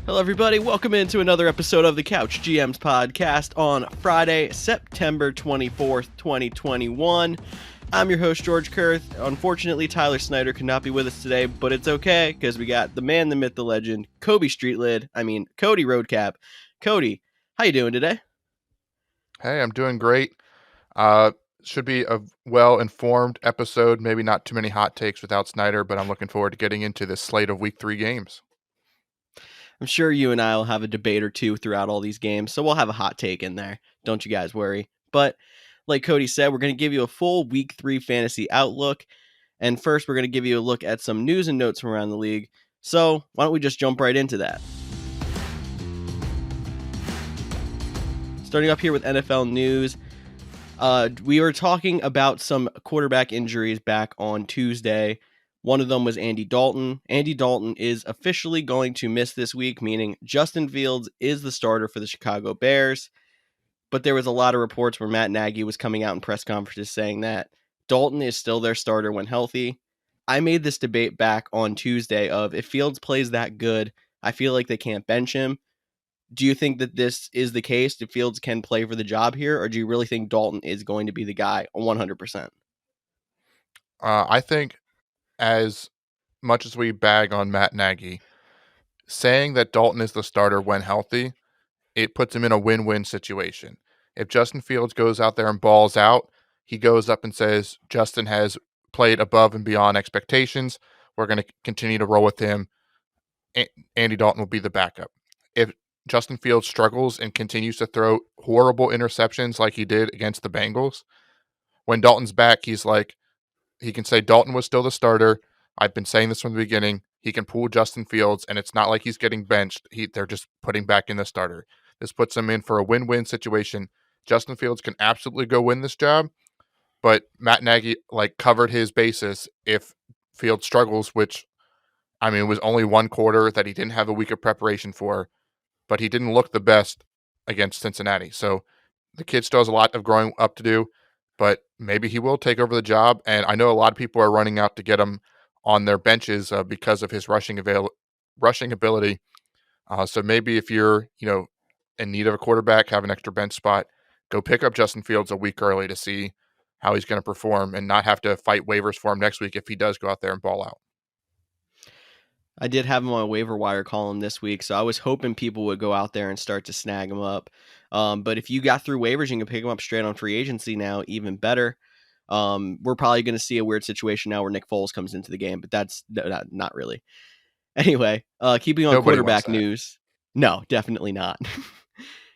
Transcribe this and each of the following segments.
Hello, everybody. Welcome into another episode of the Couch GMs podcast on Friday, September 24th, 2021. I'm your host, George Kurth. Unfortunately, Tyler Snyder could not be with us today, but it's okay because we got the man, the myth, the legend, Cody Roadcap. Cody, how you doing today? Hey, I'm doing great. Should be a well-informed episode. Maybe not too many hot takes without Snyder, but I'm looking forward to getting into this slate of Week 3 games. I'm sure you and I will have a debate or two throughout all these games, so we'll have a hot take in there. Don't you guys worry. But like Cody said, we're going to give you a full Week 3 fantasy outlook. And first, we're going to give you a look at some news and notes from around the league. So why don't we just jump right into that? Starting up here with NFL news, we were talking about some quarterback injuries back on Tuesday. One of them was Andy Dalton. Andy Dalton is officially going to miss this week, meaning Justin Fields is the starter for the Chicago Bears. But there was a lot of reports where Matt Nagy was coming out in press conferences saying that Dalton is still their starter when healthy. I made this debate back on Tuesday of if Fields plays that good, I feel like they can't bench him. Do you think that this is the case? Do Fields can play for the job here? Or do you really think Dalton is going to be the guy 100%? I think as much as we bag on Matt Nagy, saying that Dalton is the starter when healthy, it puts him in a win-win situation. If Justin Fields goes out there and balls out, he goes up and says, Justin has played above and beyond expectations. We're going to continue to roll with him. Andy Dalton will be the backup. If Justin Fields struggles and continues to throw horrible interceptions like he did against the Bengals, when Dalton's back, he can say Dalton was still the starter. I've been saying this from the beginning. He can pull Justin Fields, and it's not like he's getting benched. They're just putting back in the starter. This puts him in for a win-win situation. Justin Fields can absolutely go win this job, but Matt Nagy covered his bases if Fields struggles, which, it was only one quarter that he didn't have a week of preparation for, but he didn't look the best against Cincinnati. So the kid still has a lot of growing up to do, but maybe he will take over the job. And I know a lot of people are running out to get him on their benches because of his rushing ability. So maybe if you're, in need of a quarterback, have an extra bench spot, go pick up Justin Fields a week early to see how he's going to perform and not have to fight waivers for him next week if he does go out there and ball out. I did have him on a waiver wire column this week, so I was hoping people would go out there and start to snag him up. But if you got through waivers, you can pick him up straight on free agency now, even better. We're probably going to see a weird situation now where Nick Foles comes into the game, but that's not really. Anyway, keeping on quarterback news. No, definitely not.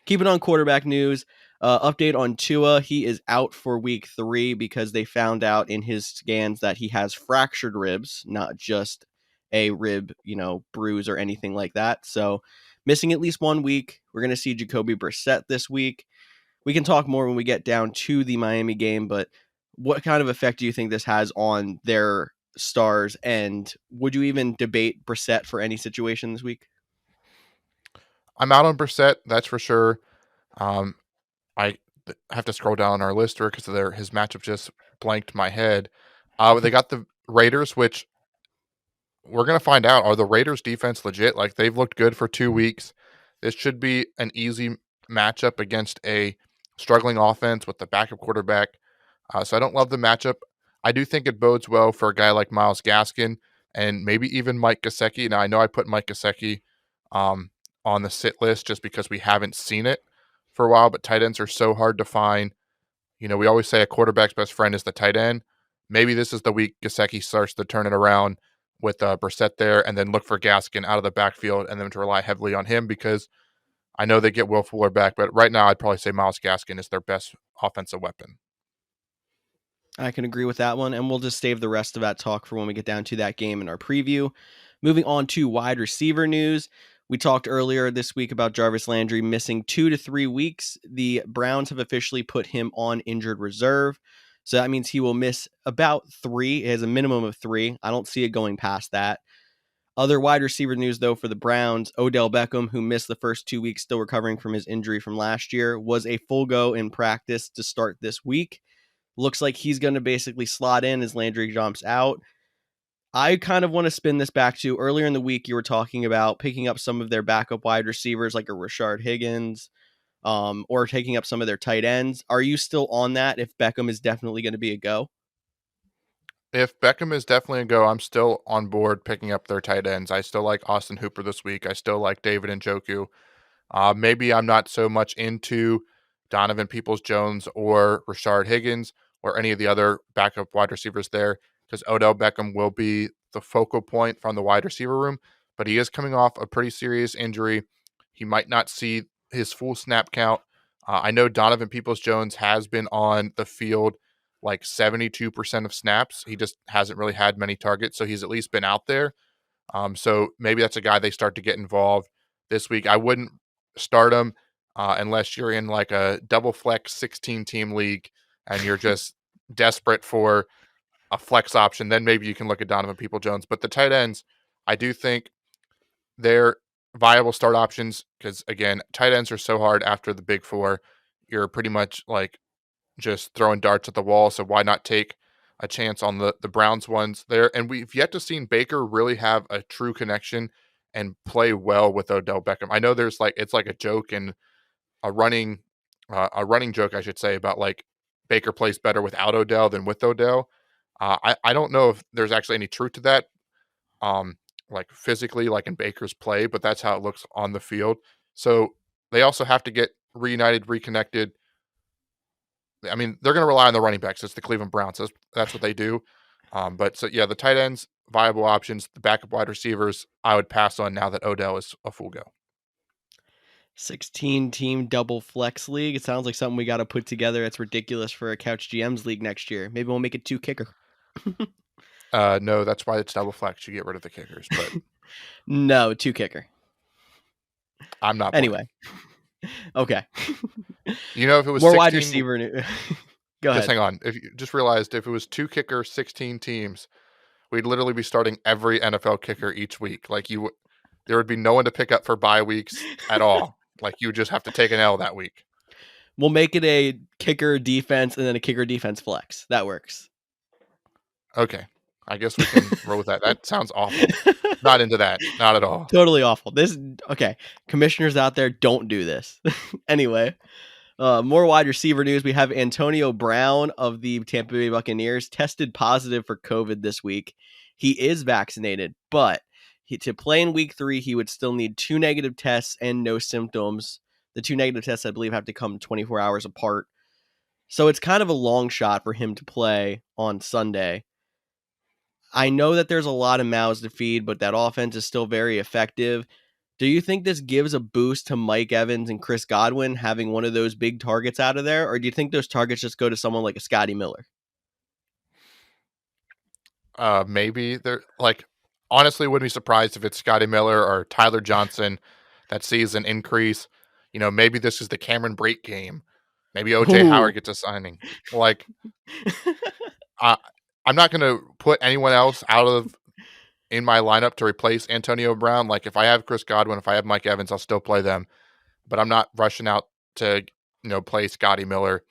Keeping on quarterback news, update on Tua. He is out for week 3 because they found out in his scans that he has fractured ribs, not just a rib, bruise or anything like that. So missing at least 1 week. We're going to see Jacoby Brissett this week. We can talk more when we get down to the Miami game, but what kind of effect do you think this has on their stars? And would you even debate Brissett for any situation this week? I'm out on Brissett, that's for sure. I have to scroll down our list because his matchup just blanked my head. They got the Raiders, which we're going to find out. Are the Raiders defense legit? They've looked good for 2 weeks. This should be an easy matchup against a struggling offense with the backup quarterback. So I don't love the matchup. I do think it bodes well for a guy like Myles Gaskin and maybe even Mike Gesicki. Now, I know I put Mike Gesicki on the sit list just because we haven't seen it for a while, but tight ends are so hard to find. We always say a quarterback's best friend is the tight end. Maybe this is the week Gesicki starts to turn it around with Brissett there, and then look for Gaskin out of the backfield and then to rely heavily on him because I know they get Will Fuller back, but right now I'd probably say Myles Gaskin is their best offensive weapon. I can agree with that one, and we'll just save the rest of that talk for when we get down to that game in our preview. Moving on to wide receiver news. We talked earlier this week about Jarvis Landry missing 2 to 3 weeks. The Browns have officially put him on injured reserve. So that means he will miss about 3. It has a minimum of 3. I don't see it going past that. Other wide receiver news, though, for the Browns, Odell Beckham, who missed the first 2 weeks, still recovering from his injury from last year, was a full go in practice to start this week. Looks like he's going to basically slot in as Landry jumps out. I kind of want to spin this back to earlier in the week. You were talking about picking up some of their backup wide receivers, like a Rashard Higgins, or taking up some of their tight ends. Are you still on that if Beckham is definitely going to be a go? If Beckham is definitely a go, I'm still on board picking up their tight ends. I still like Austin Hooper this week. I still like David Njoku. Maybe I'm not so much into Donovan Peoples-Jones or Rashard Higgins or any of the other backup wide receivers there because Odell Beckham will be the focal point from the wide receiver room, but he is coming off a pretty serious injury. He might not see his full snap count. I know Donovan Peoples-Jones has been on the field like 72% of snaps. He just hasn't really had many targets, so he's at least been out there. So maybe that's a guy they start to get involved this week. I wouldn't start him unless you're in like a double flex 16 team league and you're just desperate for a flex option. Then maybe you can look at Donovan Peoples-Jones. But the tight ends, I do think they're viable start options because, again, tight ends are so hard after the big four. You're pretty much like just throwing darts at the wall. So why not take a chance on the Browns ones there? And we've yet to seen Baker really have a true connection and play well with Odell Beckham. I know there's like it's like a joke and a running joke, I should say, about like Baker plays better without Odell than with Odell. I don't know if there's actually any truth to that, like physically, like in Baker's play, but that's how it looks on the field. So they also have to get reunited, reconnected. I mean, they're going to rely on the running backs. It's the Cleveland Browns. That's what they do. But so yeah, the tight ends, viable options. The backup wide receivers, I would pass on now that Odell is a full go. 16 team double flex league. It sounds like something we got to put together. It's ridiculous for a Couch GMs league next year. Maybe we'll make it 2 kicker. No, that's why it's double flex. You get rid of the kickers, but No, 2 kicker. I'm not. Anyway. Okay. You know, if it was more 16, wide receiver. Go ahead. Just hang on. If you just realized if it was 2 kicker, 16 teams, we'd literally be starting every NFL kicker each week. Like there would be no one to pick up for bye weeks at all. Like you would just have to take an L that week. We'll make it a kicker defense and then a kicker defense flex. That works. Okay. I guess we can roll with that. That sounds awful. Not into that. Not at all. Totally awful. Okay. Commissioners out there, don't do this. Anyway, more wide receiver news. We have Antonio Brown of the Tampa Bay Buccaneers tested positive for COVID this week. He is vaccinated, but to play in week 3, he would still need 2 negative tests and no symptoms. The 2 negative tests, I believe, have to come 24 hours apart. So it's kind of a long shot for him to play on Sunday. I know that there's a lot of mouths to feed, but that offense is still very effective. Do you think this gives a boost to Mike Evans and Chris Godwin having one of those big targets out of there? Or do you think those targets just go to someone like a Scotty Miller? Maybe they're like, honestly, wouldn't be surprised if it's Scotty Miller or Tyler Johnson that sees an increase. You know, maybe this is the Cameron Brate game. Maybe OJ Howard gets a signing. Like, I'm not going to put anyone else in my lineup to replace Antonio Brown. Like, if I have Chris Godwin, if I have Mike Evans, I'll still play them. But I'm not rushing out to, play Scotty Miller.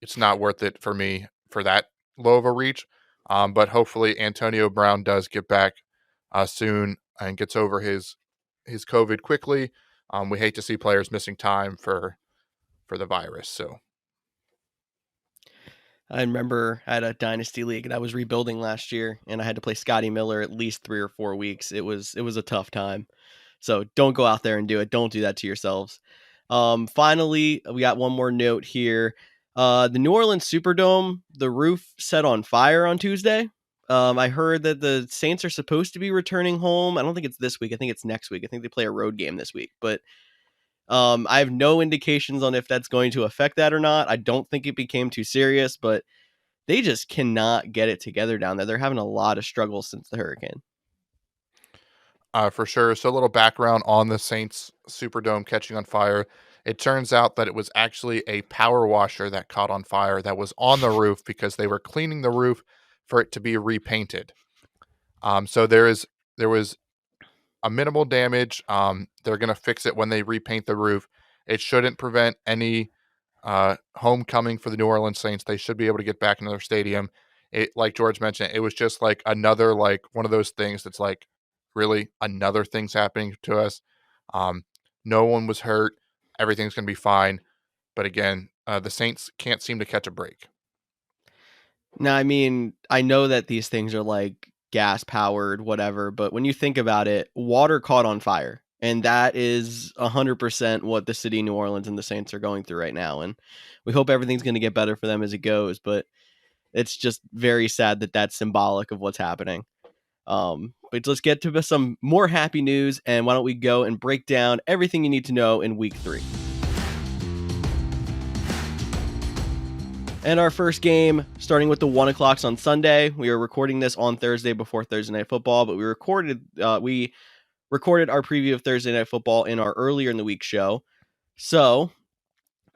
It's not worth it for me for that low of a reach. But hopefully Antonio Brown does get back soon and gets over his COVID quickly. We hate to see players missing time for the virus. So I remember I had a dynasty league and I was rebuilding last year and I had to play Scotty Miller at least 3 or 4 weeks. It was a tough time. So don't go out there and do it. Don't do that to yourselves. Finally, we got one more note here. The New Orleans Superdome, the roof set on fire on Tuesday. I heard that the Saints are supposed to be returning home. I don't think it's this week. I think it's next week. I think they play a road game this week. But I have no indications on if that's going to affect that or not. I don't think it became too serious, but they just cannot get it together down there. They're having a lot of struggles since the hurricane. For sure. So a little background on the Saints Superdome catching on fire. It turns out that it was actually a power washer that caught on fire that was on the roof because they were cleaning the roof for it to be repainted. So there was a minimal damage. They're going to fix it when they repaint the roof. It shouldn't prevent any homecoming for the New Orleans Saints. They should be able to get back into their stadium. It, like George mentioned, it was just like another, like one of those things that's like, really another thing's happening to us. Um, no one was hurt. Everything's going to be fine. But again, the Saints can't seem to catch a break. Now, I mean, I know that these things are like gas powered, whatever, but when you think about it, water caught on fire. And that is 100% what the city of New Orleans and the Saints are going through right now. And we hope everything's going to get better for them as it goes. But it's just very sad that that's symbolic of what's happening. But let's get to some more happy news. And why don't we go and break down everything you need to know in week 3. And our first game, starting with the 1 o'clocks on Sunday. We are recording this on Thursday before Thursday Night Football, but we recorded our preview of Thursday Night Football in our earlier in the week show. So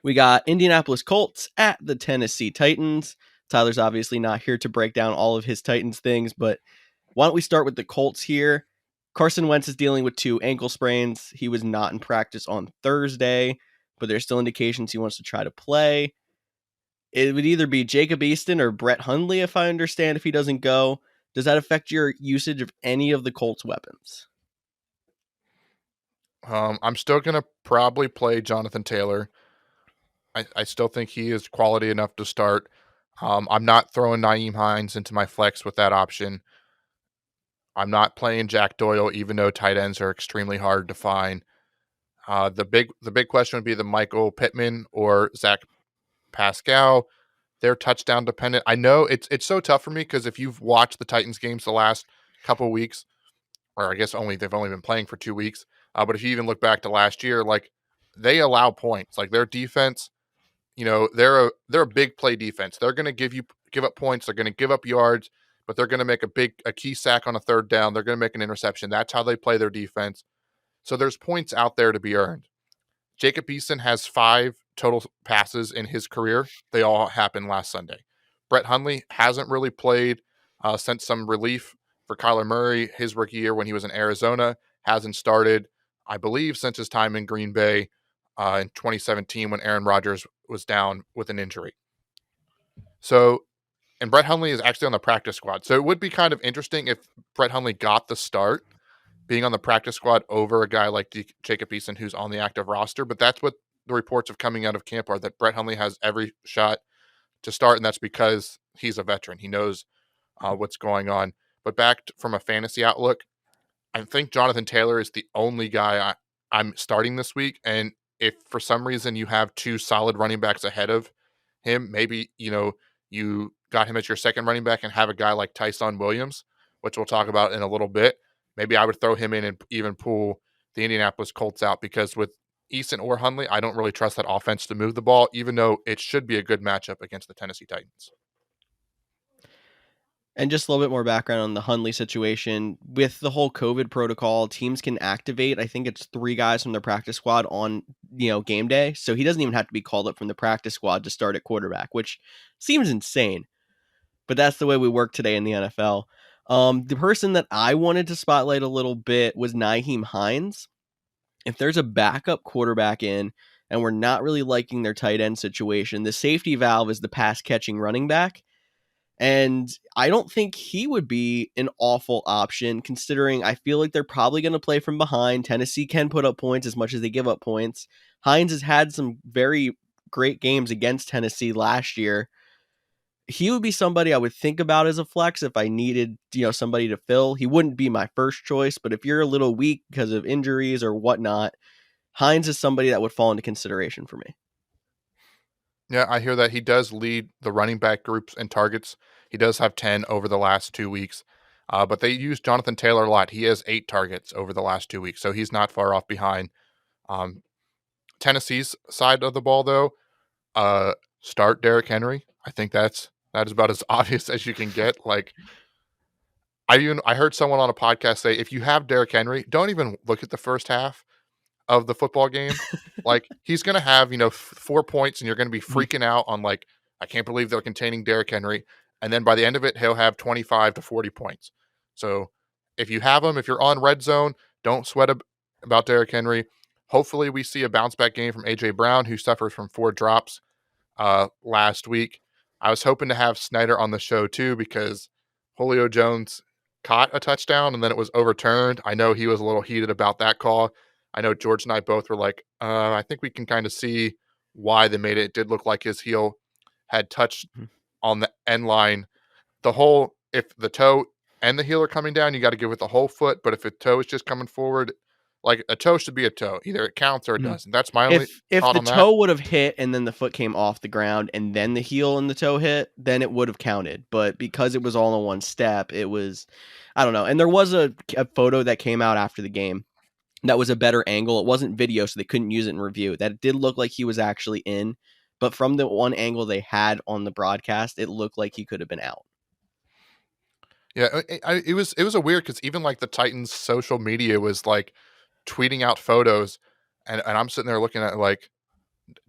we got Indianapolis Colts at the Tennessee Titans. Tyler's obviously not here to break down all of his Titans things, but why don't we start with the Colts here? Carson Wentz is dealing with 2 ankle sprains. He was not in practice on Thursday, but there's still indications he wants to try to play. It would either be Jacob Easton or Brett Hundley, if I understand, if he doesn't go. Does that affect your usage of any of the Colts weapons? I'm still going to probably play Jonathan Taylor. I still think he is quality enough to start. I'm not throwing Nyheim Hines into my flex with that option. I'm not playing Jack Doyle, even though tight ends are extremely hard to find. The big question would be the Michael Pittman or Zach Pascal. They're touchdown dependent. I know it's so tough for me because if you've watched the Titans games the last couple weeks, or I guess they've only been playing for 2 weeks, but if you even look back to last year, like they allow points. Like their defense, they're a big play defense. They're going to give up points. They're going to give up yards, but they're going to make a key sack on a third down. They're going to make an interception. That's how they play their defense. So there's points out there to be earned. Jacob Eason has 5 total passes in his career. They all happened last Sunday. Brett Hundley hasn't really played since some relief for Kyler Murray his rookie year when he was in Arizona. Hasn't started, I believe, since his time in Green Bay in 2017 when Aaron Rodgers was down with an injury. So, and Brett Hundley is actually on the practice squad. So it would be kind of interesting if Brett Hundley got the start being on the practice squad over a guy like Jacob Eason who's on the active roster. But that's what the reports of coming out of camp are, that Brett Hundley has every shot to start, and that's because he's a veteran. He knows what's going on. But from a fantasy outlook, I think Jonathan Taylor is the only guy I'm starting this week. And if for some reason you have 2 solid running backs ahead of him, maybe, you got him as your second running back and have a guy like Tyson Williams, which we'll talk about in a little bit. Maybe I would throw him in and even pull the Indianapolis Colts out, because with Eason or Hundley, I don't really trust that offense to move the ball, even though it should be a good matchup against the Tennessee Titans. And just a little bit more background on the Hundley situation. With the whole COVID protocol, teams can activate, I think it's 3 guys from their practice squad on, game day. So he doesn't even have to be called up from the practice squad to start at quarterback, which seems insane. But that's the way we work today in the NFL. The person that I wanted to spotlight a little bit was Nyheim Hines. If there's a backup quarterback in and we're not really liking their tight end situation, the safety valve is the pass catching running back. And I don't think he would be an awful option, considering I feel like they're probably going to play from behind. Tennessee can put up points as much as they give up points. Hines has had some very great games against Tennessee last year. He would be somebody I would think about as a flex if I needed, somebody to fill. He wouldn't be my first choice, but if you're a little weak because of injuries or whatnot, Hines is somebody that would fall into consideration for me. Yeah, I hear that he does lead the running back groups and targets. He does have 10 over the last 2 weeks, but they use Jonathan Taylor a lot. He has 8 targets over the last 2 weeks, so he's not far off behind. Tennessee's side of the ball, though, start Derrick Henry. I think that is about as obvious as you can get. Like, I heard someone on a podcast say, if you have Derrick Henry, don't even look at the first half of the football game. Like, he's going to have, 4 points, and you're going to be freaking out on, like, I can't believe they're containing Derrick Henry. And then by the end of it, he'll have 25 to 40 points. So if you have him, if you're on red zone, don't sweat about Derrick Henry. Hopefully we see a bounce back game from A.J. Brown, who suffered from 4 drops last week. I was hoping to have Snyder on the show too because Julio Jones caught a touchdown and then it was overturned. I know he was a little heated about that call. I know George and I both were like, I think we can kind of see why they made it. It did look like his heel had touched on the end line. If the toe and the heel are coming down, you got to give it the whole foot. But if the toe is just coming forward, like a toe should be a toe. Either it counts or it doesn't. That's my only If thought the on that. toe would have hit and then the foot came off the ground and then the heel and the toe hit, then it would have counted. But because it was all in one step, it was, I don't know. And there was a photo that came out after the game that was a better angle. It wasn't video, so they couldn't use it in review. That it did look like he was actually in. But from the one angle they had on the broadcast, it looked like he could have been out. Yeah, it was a weird because even like the Titans' social media was like tweeting out photos, and I'm sitting there looking at it like,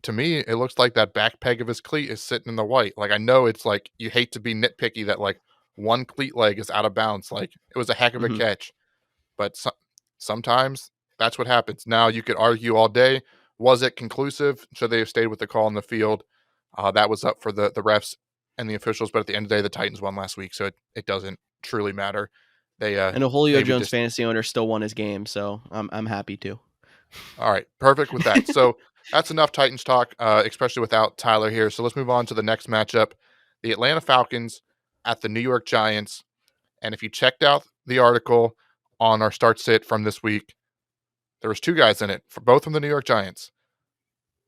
to me, it looks like that back peg of his cleat is sitting in the white. Like I know it's like you hate to be nitpicky that like one cleat leg is out of bounds. Like it was a heck of a catch, but sometimes that's what happens. Now you could argue all day, was it conclusive? Should they have stayed with the call in the field? That was up for the refs and the officials, but at the end of the day, the Titans won last week, so it doesn't truly matter. They and a Julio maybe Jones fantasy owner still won his game, so I'm happy too. All right, perfect with that. So that's enough Titans talk, especially without Tyler here. So let's move on to the next matchup, the Atlanta Falcons at the New York Giants. And if you checked out the article on our start sit from this week, there was two guys in it, for both from the New York Giants.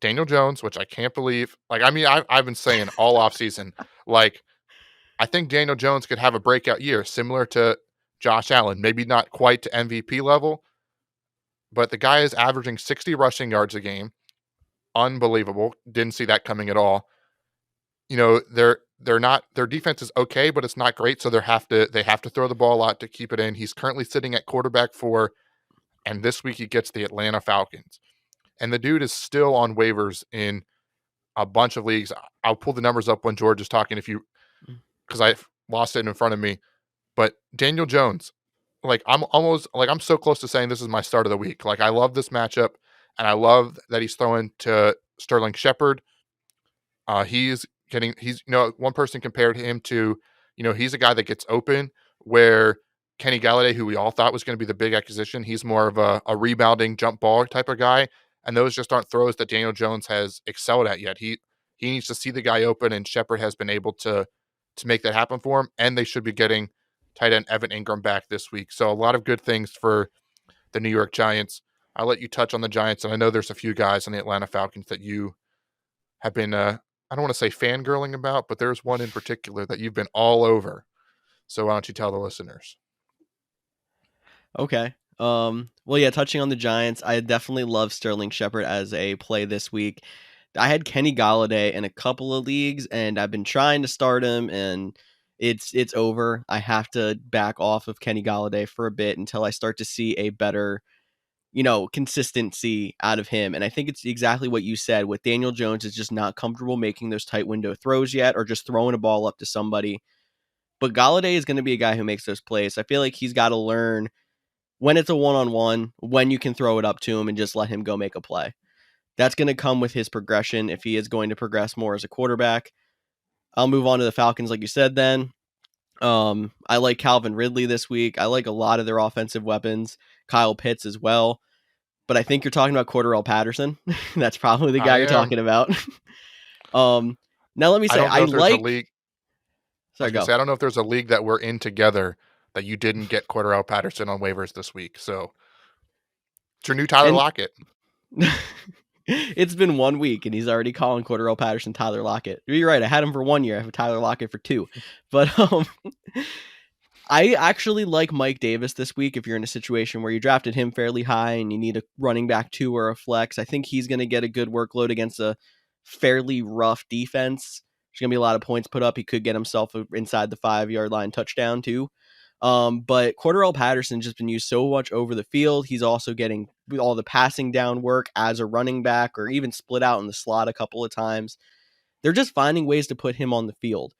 Daniel Jones, which I can't believe. Like, I mean, I've been saying all offseason, like, I think Daniel Jones could have a breakout year similar to Josh Allen. Maybe not quite to MVP level, but the guy is averaging 60 rushing yards a game. Unbelievable. Didn't see that coming at all. You know, their defense is okay, but it's not great, so they have to throw the ball a lot to keep it in. He's currently sitting at quarterback 4, and this week he gets the Atlanta Falcons. And the dude is still on waivers in a bunch of leagues. I'll pull the numbers up when George is talking because I lost it in front of me. But Daniel Jones, like I'm so close to saying this is my start of the week. Like I love this matchup, and I love that he's throwing to Sterling Shepard. He's one person compared him to, he's a guy that gets open where Kenny Galladay, who we all thought was going to be the big acquisition, he's more of a rebounding jump ball type of guy. And those just aren't throws that Daniel Jones has excelled at yet. He needs to see the guy open, and Shepard has been able to make that happen for him. And they should be getting tight end Evan Ingram back this week. So a lot of good things for the New York Giants. I'll let you touch on the Giants, and I know there's a few guys on the Atlanta Falcons that you have been, I don't want to say fangirling about, but there's one in particular that you've been all over. So why don't you tell the listeners? Okay. Well, yeah, touching on the Giants, I definitely love Sterling Shepard as a play this week. I had Kenny Galladay in a couple of leagues, and I've been trying to start him, and it's over. I have to back off of Kenny Galladay for a bit until I start to see a better, consistency out of him. And I think it's exactly what you said with Daniel Jones is just not comfortable making those tight window throws yet, or just throwing a ball up to somebody. But Galladay is going to be a guy who makes those plays. I feel like he's got to learn when it's a one-on-one, when you can throw it up to him and just let him go make a play. That's going to come with his progression if he is going to progress more as a quarterback. I'll move on to the Falcons, like you said then. I like Calvin Ridley this week. I like a lot of their offensive weapons. Kyle Pitts as well. But I think you're talking about Cordarrelle Patterson. That's probably the guy you're talking about. Now let me say, I like... Sorry, go. I don't know if there's a league that we're in together that you didn't get Cordarrelle Patterson on waivers this week. So it's your new Tyler Lockett. It's been 1 week, and he's already calling Cordarrelle Patterson Tyler Lockett. You're right. I had him for 1 year. I have Tyler Lockett for 2. But I actually like Mike Davis this week. If you're in a situation where you drafted him fairly high and you need a running back 2 or a flex, I think he's going to get a good workload against a fairly rough defense. There's going to be a lot of points put up. He could get himself inside the 5-yard line touchdown too. But Cordarrelle Patterson's just been used so much over the field. He's also getting all the passing down work as a running back, or even split out in the slot a couple of times. They're just finding ways to put him on the field.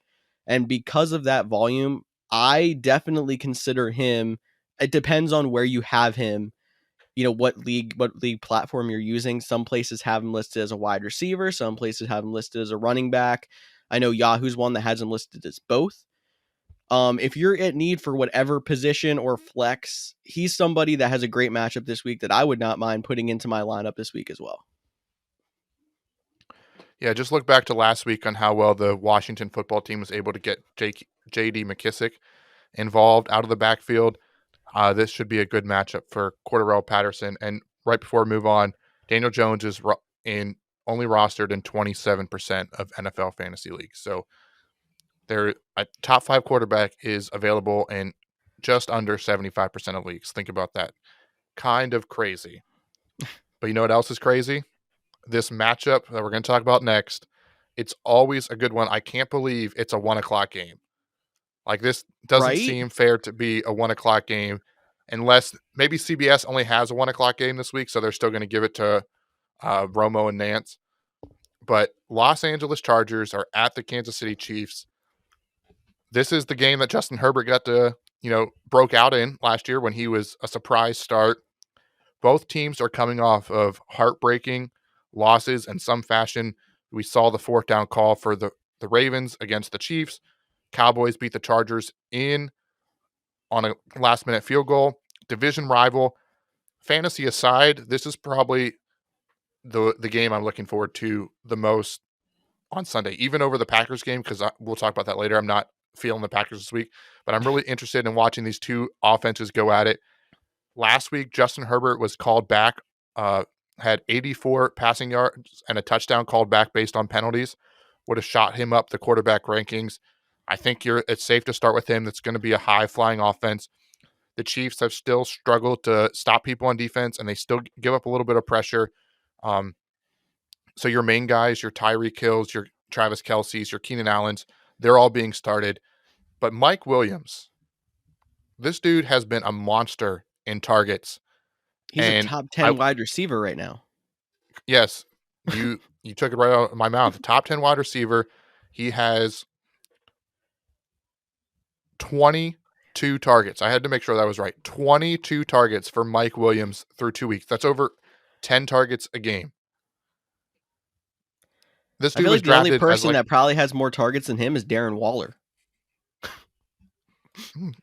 And because of that volume, I definitely consider him. It depends on where you have him, what league platform you're using. Some places have him listed as a wide receiver. Some places have him listed as a running back. I know Yahoo's one that has him listed as both. If you're at need for whatever position or flex, he's somebody that has a great matchup this week that I would not mind putting into my lineup this week as well. Yeah, just look back to last week on how well the Washington football team was able to get J.D. McKissick involved out of the backfield. This should be a good matchup for Cordarrelle Patterson. And right before we move on, Daniel Jones is only rostered in 27% of NFL fantasy leagues. So a top 5 quarterback is available in just under 75% of leagues. Think about that. Kind of crazy. But you know what else is crazy? This matchup that we're going to talk about next. It's always a good one. I can't believe it's a 1 o'clock game. Like, this doesn't Right? seem fair to be a 1 o'clock game unless maybe CBS only has a 1 o'clock game this week, so they're still going to give it to Romo and Nance. But Los Angeles Chargers are at the Kansas City Chiefs. This is the game that Justin Herbert got to, broke out in last year when he was a surprise start. Both teams are coming off of heartbreaking losses in some fashion. We saw the 4th down call for the Ravens against the Chiefs. Cowboys beat the Chargers on a last-minute field goal. Division rival. Fantasy aside, this is probably the game I'm looking forward to the most on Sunday, even over the Packers game, because we'll talk about that later. I'm not feeling the Packers this week, but I'm really interested in watching these two offenses go at it. Last week, Justin Herbert was called back, had 84 passing yards and a touchdown called back based on penalties. Would have shot him up the quarterback rankings. I think it's safe to start with him. That's going to be a high-flying offense. The Chiefs have still struggled to stop people on defense, and they still give up a little bit of pressure. So your main guys, your Tyreek Hills, your Travis Kelce's, your Keenan Allens, they're all being started. But Mike Williams, this dude has been a monster in targets. He's a top 10 wide receiver right now. Yes, you took it right out of my mouth. The top 10 wide receiver. He has 22 targets. I had to make sure that was right. 22 targets for Mike Williams through 2 weeks. That's over 10 targets a game. This dude I feel was like the only drafted person that probably has more targets than him is Darren Waller.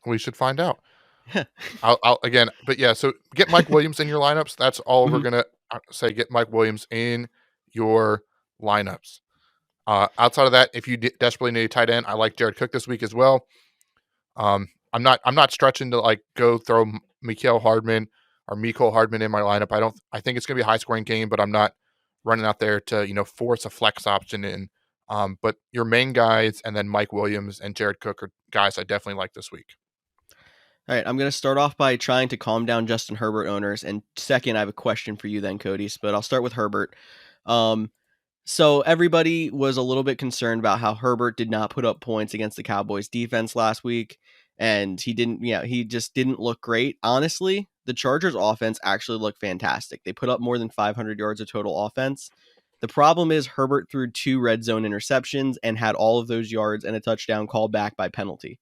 We should find out. I'll again, but yeah. So get Mike Williams in your lineups. That's all we're gonna say. Get Mike Williams in your lineups. Outside of that, if you desperately need a tight end, I like Jared Cook this week as well. I'm not stretching to like go throw Mecole Hardman in my lineup. I think it's gonna be a high scoring game, but I'm not running out there to force a flex option in. But your main guys and then Mike Williams and Jared Cook are guys I definitely like this week. All right, I'm going to start off by trying to calm down Justin Herbert owners. And second, I have a question for you then, Cody, but I'll start with Herbert. So everybody was a little bit concerned about how Herbert did not put up points against the Cowboys defense last week. And he just didn't look great. Honestly, the Chargers offense actually looked fantastic. They put up more than 500 yards of total offense. The problem is Herbert threw 2 red zone interceptions and had all of those yards and a touchdown called back by penalty.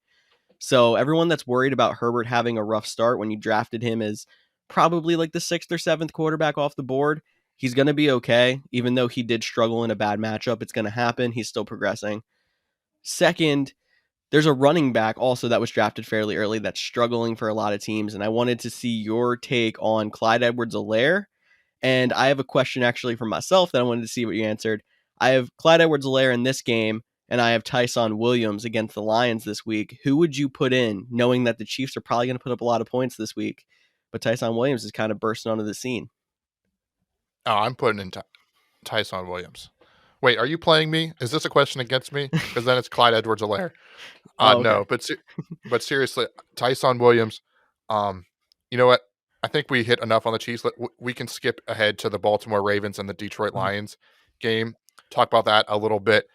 So everyone that's worried about Herbert having a rough start when you drafted him as probably like the 6th or 7th quarterback off the board, he's going to be okay. Even though he did struggle in a bad matchup, it's going to happen. He's still progressing. Second, there's a running back also that was drafted fairly early that's struggling for a lot of teams. And I wanted to see your take on Clyde Edwards-Helaire. And I have a question actually for myself that I wanted to see what you answered. I have Clyde Edwards-Helaire in this game, and I have Tyson Williams against the Lions this week. Who would you put in, knowing that the Chiefs are probably going to put up a lot of points this week, but Tyson Williams is kind of bursting onto the scene? Oh, I'm putting in Tyson Williams. Wait, are you playing me? Is this a question against me? Because then it's Clyde Edwards-Helaire. Okay. No, but seriously, Tyson Williams. You know what? I think we hit enough on the Chiefs. We can skip ahead to the Baltimore Ravens and the Detroit Lions game. Talk about that a little bit.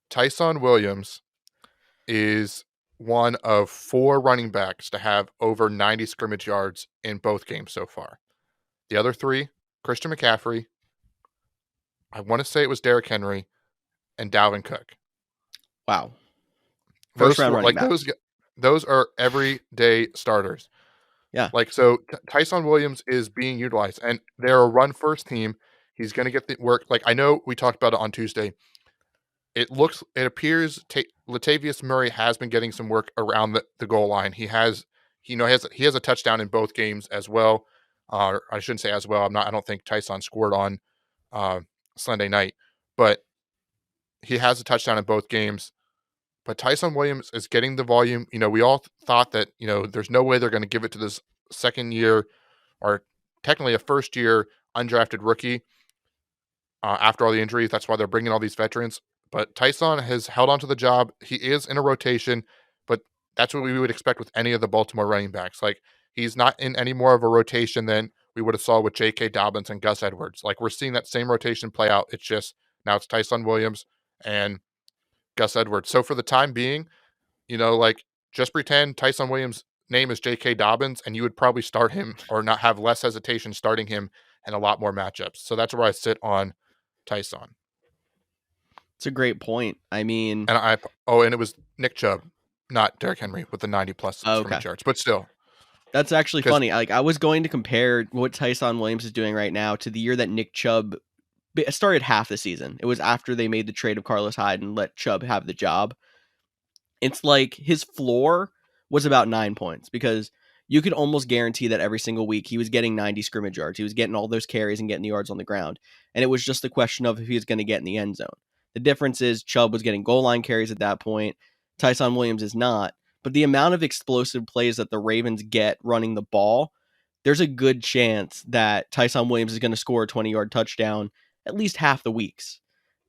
Tyson Williams is one of 4 running backs to have over 90 scrimmage yards in both games so far. The other 3, Christian McCaffrey, I want to say it was Derrick Henry, and Dalvin Cook. Wow. First round running back. Those are everyday starters. Yeah. So Tyson Williams is being utilized, and they're a run-first team. He's going to get the work. I know we talked about it on Tuesday. it appears Latavius Murray has been getting some work around the goal line. He has a touchdown in both games as well. I shouldn't say as well. I don't think Tyson scored on uh, Sunday night, but he has a touchdown in both games. But Tyson Williams is getting the volume. We all thought that there's no way they're going to give it to this second year or technically a first year undrafted rookie after all the injuries. That's why they're bringing all these veterans. But Tyson has held on to the job. He is in a rotation, but that's what we would expect with any of the Baltimore running backs. Like, he's not in any more of a rotation than we would have saw with J.K. Dobbins and Gus Edwards. Like, we're seeing that same rotation play out. It's just now it's Tyson Williams and Gus Edwards. So for the time being, like, just pretend Tyson Williams' name is J.K. Dobbins, and you would probably start him or not have less hesitation starting him in a lot more matchups. So that's where I sit on Tyson. It's a great point. I mean, And and it was Nick Chubb, not Derrick Henry, with the 90+ scrimmage yards, but still. That's actually funny. Like, I was going to compare what Tyson Williams is doing right now to the year that Nick Chubb started half the season. It was after they made the trade of Carlos Hyde and let Chubb have the job. It's like his floor was about 9 points because you could almost guarantee that every single week he was getting 90 scrimmage yards. He was getting all those carries and getting the yards on the ground. And it was just the question of if he was going to get in the end zone. The difference is Chubb was getting goal line carries at that point. Tyson Williams is not. But the amount of explosive plays that the Ravens get running the ball, there's a good chance that Tyson Williams is going to score a 20-yard touchdown at least half the weeks.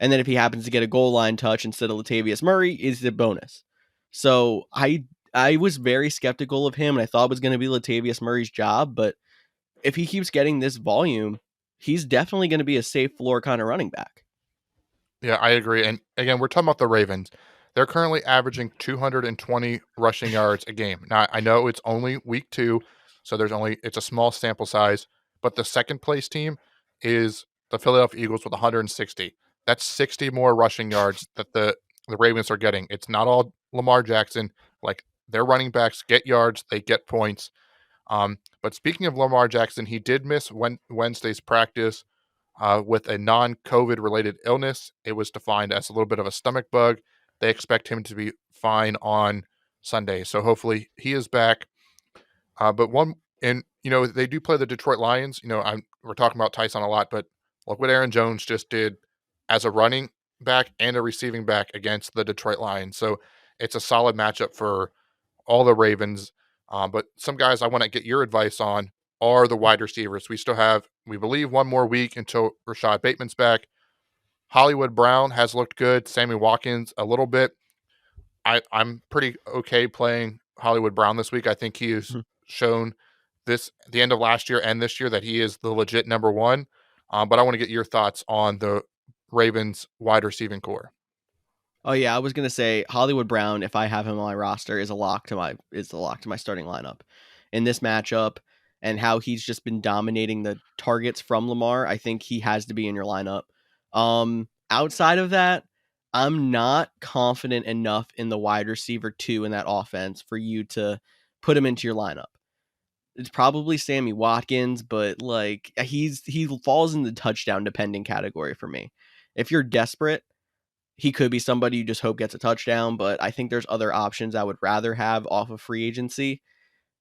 And then if he happens to get a goal line touch instead of Latavius Murray, is a bonus. So I was very skeptical of him, and I thought it was going to be Latavius Murray's job. But if he keeps getting this volume, he's definitely going to be a safe floor kind of running back. Yeah, I agree. And again, we're talking about the Ravens. They're currently averaging 220 rushing yards a game. Now, I know it's only week 2, so it's a small sample size, but the second place team is the Philadelphia Eagles with 160. That's 60 more rushing yards that the Ravens are getting. It's not all Lamar Jackson. Like, their running backs get yards, they get points. But speaking of Lamar Jackson, he did miss Wednesday's practice with a non-COVID related illness. It was defined as a little bit of a stomach bug. They expect him to be fine on Sunday. So hopefully he is back. They do play the Detroit Lions. We're talking about Tyson a lot, but look what Aaron Jones just did as a running back and a receiving back against the Detroit Lions. So it's a solid matchup for all the Ravens. But some guys I want to get your advice on are the wide receivers. We still have, we believe, one more week until Rashad Bateman's back. Hollywood Brown has looked good. Sammy Watkins a little bit. I'm pretty okay playing Hollywood Brown this week. I think he has shown the end of last year and this year that he is the legit number one. But I want to get your thoughts on the Ravens wide receiving core. Oh yeah, I was gonna say Hollywood Brown, if I have him on my roster, is the lock to my starting lineup. In this matchup and how he's just been dominating the targets from Lamar, I think he has to be in your lineup. Outside of that, I'm not confident enough in the wide receiver 2 in that offense for you to put him into your lineup. It's probably Sammy Watkins, but like he falls in the touchdown depending category for me. If you're desperate, he could be somebody you just hope gets a touchdown, but I think there's other options I would rather have off of free agency.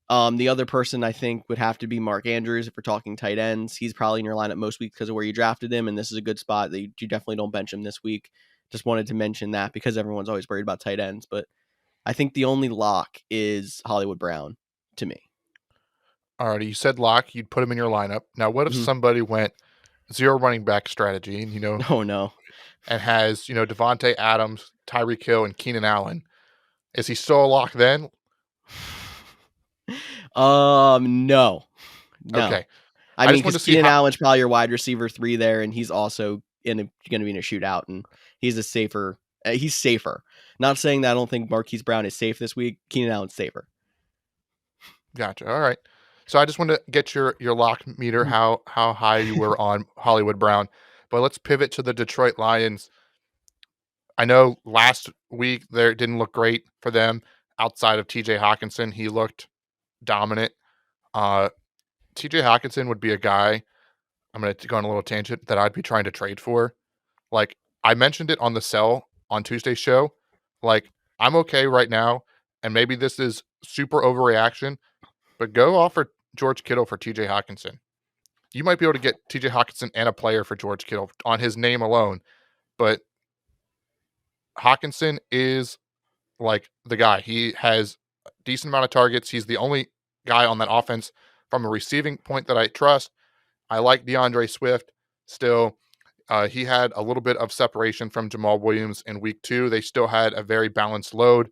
The other person I think would have to be Mark Andrews if we're talking tight ends. He's probably in your lineup most weeks because of where you drafted him, and this is a good spot that you definitely don't bench him this week. Just wanted to mention that because everyone's always worried about tight ends, but I think the only lock is Hollywood Brown to me. Alrighty, you said lock, you'd put him in your lineup. Now, what if somebody went zero running back strategy and, Oh no. And has, Devontae Adams, Tyreek Hill, and Keenan Allen? Is he still a lock then? No. Okay. I mean, because Keenan Allen's probably your wide receiver 3 there, and he's also going to be in a shootout, and he's safer. Not saying that I don't think Marquise Brown is safe this week. Keenan Allen's safer. Gotcha. All right. So I just wanted to get your lock meter, how high you were on Hollywood Brown. But let's pivot to the Detroit Lions. I know last week there didn't look great for them outside of TJ Hawkinson. He looked dominant. TJ Hawkinson would be a guy, I'm going to go on a little tangent, that I'd be trying to trade for. Like, I mentioned it on the sell on Tuesday's show, like, I'm okay right now, and maybe this is super overreaction, but go offer George Kittle for TJ Hawkinson. You might be able to get TJ Hawkinson and a player for George Kittle on his name alone, but Hawkinson is like the guy. He has a decent amount of targets. He's the only guy on that offense from a receiving point that I trust. I like DeAndre Swift still. He had a little bit of separation from Jamal Williams in week 2. They still had a very balanced load,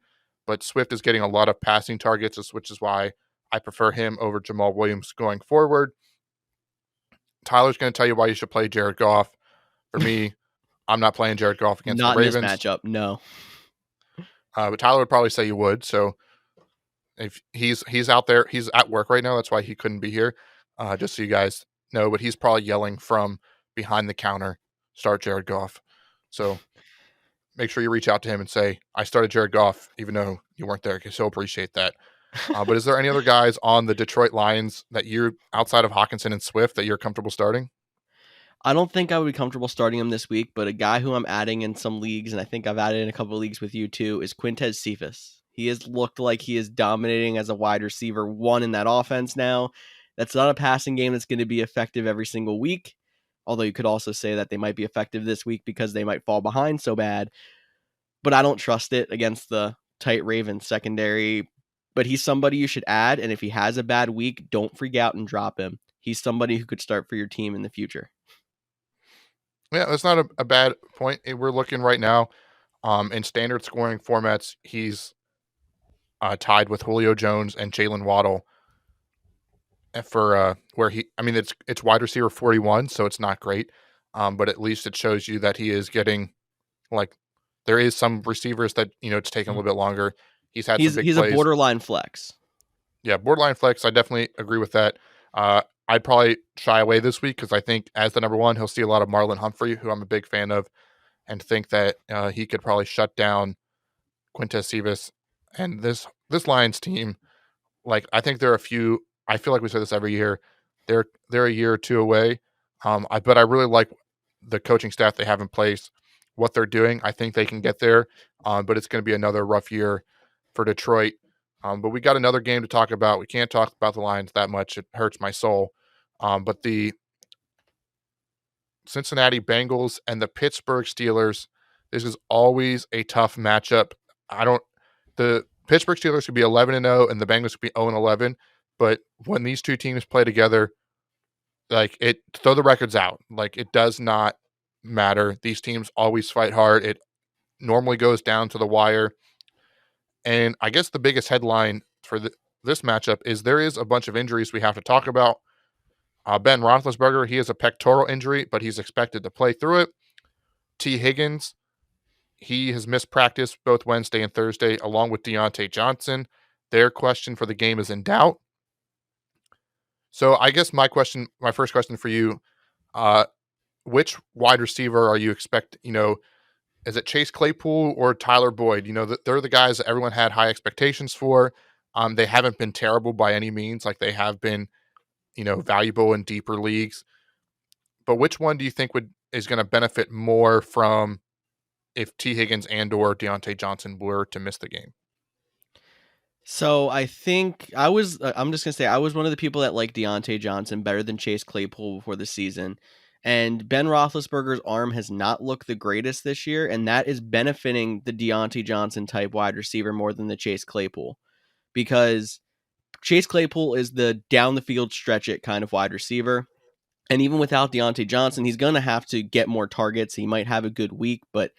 but Swift is getting a lot of passing targets, which is why I prefer him over Jamal Williams going forward. Tyler's going to tell you why you should play Jared Goff. For me, I'm not playing Jared Goff against Not the in this Ravens. matchup, no. But Tyler would probably say you would. So if he's out there, he's at work right now. That's why he couldn't be here. Just so you guys know, but he's probably yelling from behind the counter, start Jared Goff. So make sure you reach out to him and say, I started Jared Goff, even though you weren't there, because he'll appreciate that. But is there any other guys on the Detroit Lions that you're outside of Hawkinson and Swift that you're comfortable starting? I don't think I would be comfortable starting him this week, but a guy who I'm adding in some leagues, and I think I've added in a couple of leagues with you too, is Quintez Cephas. He has looked like he is dominating as a wide receiver one in that offense now. That's not a passing game that's going to be effective every single week, although you could also say that they might be effective this week because they might fall behind so bad. But I don't trust it against the tight Ravens secondary. But he's somebody you should add, and if he has a bad week, don't freak out and drop him. He's somebody who could start for your team in the future. Yeah, that's not a bad point. We're looking right now in standard scoring formats. He's tied with Julio Jones and Jalen Waddle for where he. I mean, it's wide receiver 41, so it's not great, but at least it shows you that he is getting like there is some receivers that it's taking a little bit longer. He's had some big He's plays. a borderline flex. Yeah, borderline flex. I definitely agree with that. I'd probably shy away this week because I think as the number one, he'll see a lot of Marlon Humphrey, who I'm a big fan of, and think that he could probably shut down Quintez Cephas. And this Lions team, like I think there are a few. I feel like we say this every year. They're a year or two away. But I really like the coaching staff they have in place, what they're doing. I think they can get there. But it's going to be another rough year for Detroit. But we got another game to talk about. We can't talk about the Lions that much. It hurts my soul. But the Cincinnati Bengals and the Pittsburgh Steelers, this is always a tough matchup. The Pittsburgh Steelers could be 11-0 and the Bengals could be 0-11. But when these two teams play together, throw the records out. Like, it does not matter. These teams always fight hard. It normally goes down to the wire. And I guess the biggest headline for this matchup is there is a bunch of injuries we have to talk about. Ben Roethlisberger, he has a pectoral injury, but he's expected to play through it. T. Higgins, he has missed practice both Wednesday and Thursday, along with Deontay Johnson. Their question for the game is in doubt. So I guess my first question for you, which wide receiver are you is it Chase Claypool or Tyler Boyd? They're the guys that everyone had high expectations for. They haven't been terrible by any means. Like, they have been, valuable in deeper leagues. But which one do you think is going to benefit more from if T. Higgins and or Deontay Johnson were to miss the game? So I think I'm just going to say I was one of the people that liked Deontay Johnson better than Chase Claypool before the season. And Ben Roethlisberger's arm has not looked the greatest this year, and that is benefiting the Deontay Johnson type wide receiver more than the Chase Claypool. Because Chase Claypool is the down the field stretch it kind of wide receiver. And even without Deontay Johnson, he's going to have to get more targets. He might have a good week, but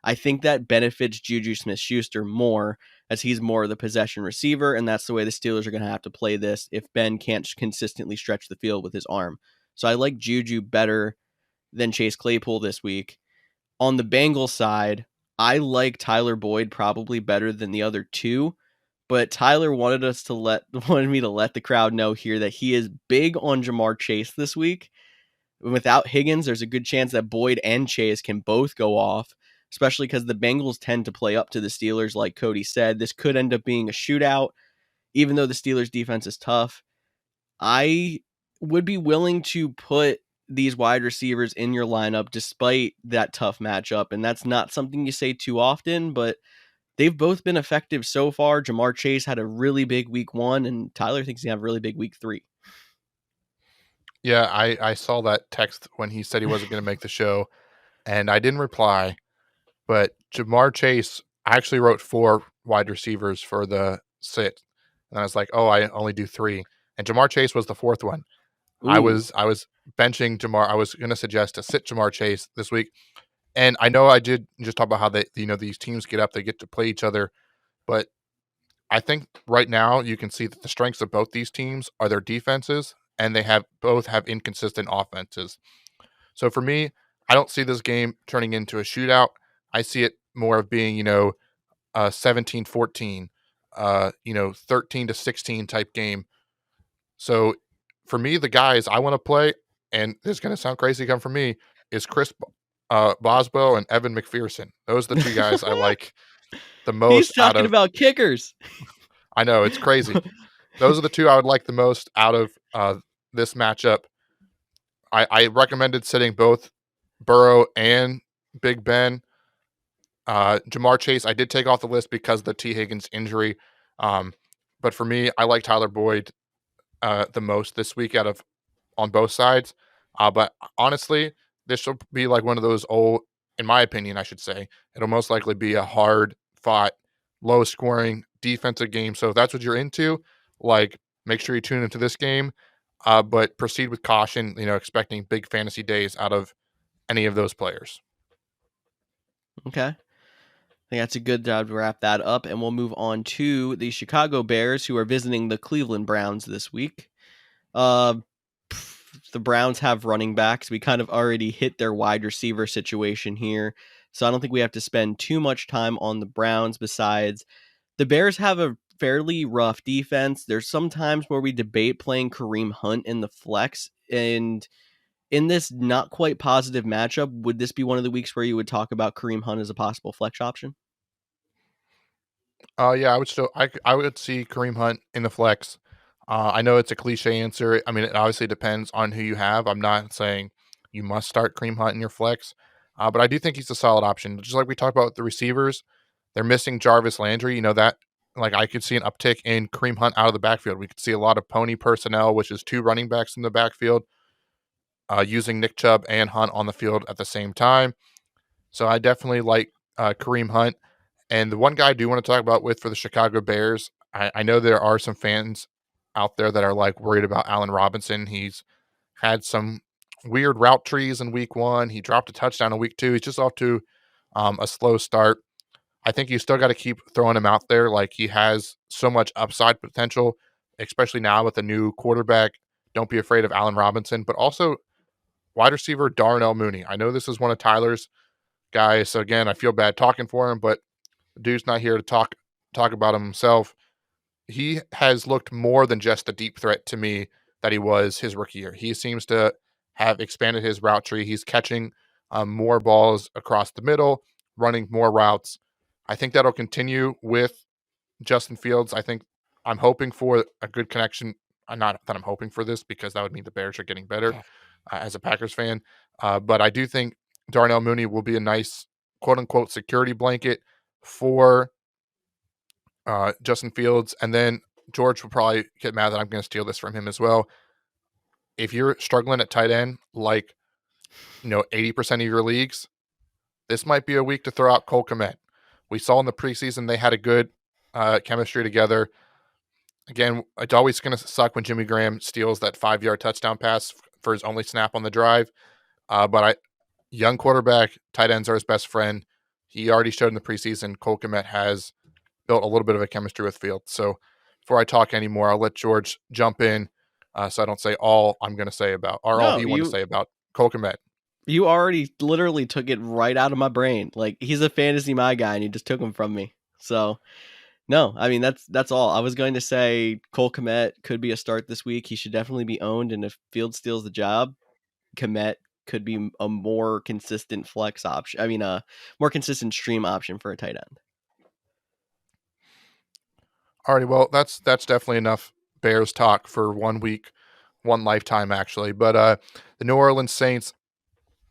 I think that benefits Juju Smith-Schuster more as he's more of the possession receiver, and that's the way the Steelers are going to have to play this if Ben can't consistently stretch the field with his arm. So I like Juju better than Chase Claypool this week. On the Bengals side, I like Tyler Boyd probably better than the other two, but Tyler wanted me to let the crowd know here that he is big on Jamar Chase this week. Without Higgins, there's a good chance that Boyd and Chase can both go off, especially because the Bengals tend to play up to the Steelers, like Cody said. This could end up being a shootout, even though the Steelers' defense is tough. I would be willing to put these wide receivers in your lineup despite that tough matchup. And that's not something you say too often, but they've both been effective so far. Jamar Chase had a really big week 1, and Tyler thinks he's going to have a really big week 3. Yeah, I saw that text when he said he wasn't going to make the show, and I didn't reply. But Jamar Chase, I actually wrote 4 wide receivers for the sit, and I was like, oh, I only do 3, and Jamar Chase was the 4th one. Ooh. I was benching Jamar. I was going to suggest to sit Jamar Chase this week, and I know I did just talk about how these teams get up, they get to play each other, but I think right now you can see that the strengths of both these teams are their defenses, and they both have inconsistent offenses. So for me, I don't see this game turning into a shootout. I see it more of being, 17-14, 13-16 type game. So for me, the guys I want to play, and this is going to sound crazy coming from me, is Chris Boswell and Evan McPherson. Those are the 2 guys I like the He's most out talking of. about kickers. I know, it's crazy. Those are the 2 I would like the most out of this matchup. I recommended sitting both Burrow and Big Ben. Jamar Chase, I did take off the list because of the T. Higgins injury. But for me, I like Tyler Boyd the most this week on both sides. But honestly, this will be like one of those in my opinion, I should say, it'll most likely be a hard fought, low scoring defensive game. So if that's what you're into, like, make sure you tune into this game. But proceed with caution, expecting big fantasy days out of any of those players. Okay. I think that's a good job to wrap that up, and we'll move on to the Chicago Bears, who are visiting the Cleveland Browns this week. The Browns have running backs. We kind of already hit their wide receiver situation here, so I don't think we have to spend too much time on the Browns. Besides, the Bears have a fairly rough defense. There's some times where we debate playing Kareem Hunt in the flex, and in this not quite positive matchup, would this be one of the weeks where you would talk about Kareem Hunt as a possible flex option? Yeah, I would see Kareem Hunt in the flex. I know it's a cliche answer. I mean, it obviously depends on who you have. I'm not saying you must start Kareem Hunt in your flex, but I do think he's a solid option. Just like we talked about with the receivers, they're missing Jarvis Landry. That, like, I could see an uptick in Kareem Hunt out of the backfield. We could see a lot of pony personnel, which is 2 running backs in the backfield, using Nick Chubb and Hunt on the field at the same time. So I definitely like Kareem Hunt. And the one guy I do want to talk about for the Chicago Bears, I know there are some fans out there that are like worried about Allen Robinson. He's had some weird route trees in week 1. He dropped a touchdown in week 2. He's just off to a slow start. I think you still got to keep throwing him out there. Like, he has so much upside potential, especially now with a new quarterback. Don't be afraid of Allen Robinson, but also wide receiver Darnell Mooney. I know this is one of Tyler's guys, so again, I feel bad talking for him, but the dude's not here to talk about him himself. He has looked more than just a deep threat to me that he was his rookie year. He seems to have expanded his route tree. He's catching more balls across the middle, running more routes. I think that'll continue with Justin Fields. I'm hoping for a good connection. Not that I'm hoping for this, because that would mean the Bears are getting better as a Packers fan. But I do think Darnell Mooney will be a nice, quote unquote, security blanket for Justin Fields. And then George will probably get mad that I'm going to steal this from him as well. If you're struggling at tight end, like, 80% of your leagues, this might be a week to throw out Cole Kmet. We saw in the preseason they had a good chemistry together. Again, it's always going to suck when Jimmy Graham steals that 5-yard touchdown pass for his only snap on the drive. But young quarterback, tight ends are his best friend. He already showed in the preseason Cole Kmet has built a little bit of a chemistry with Fields. So before I talk anymore, I'll let George jump in, so I don't say all I'm going to say about, or all No, he wanted to say about Cole Kmet. you already literally took it right out of my brain. Like, he's a fantasy my guy, and you just took him from me. So, no, I mean, that's all. I was going to say Cole Kmet could be a start this week. He should definitely be owned, and if Field steals the job, Kmet could be a more consistent flex option. I mean, a more consistent stream option for a tight end. Alrighty, well, that's definitely enough Bears talk for 1 week. one lifetime actually. But the New Orleans Saints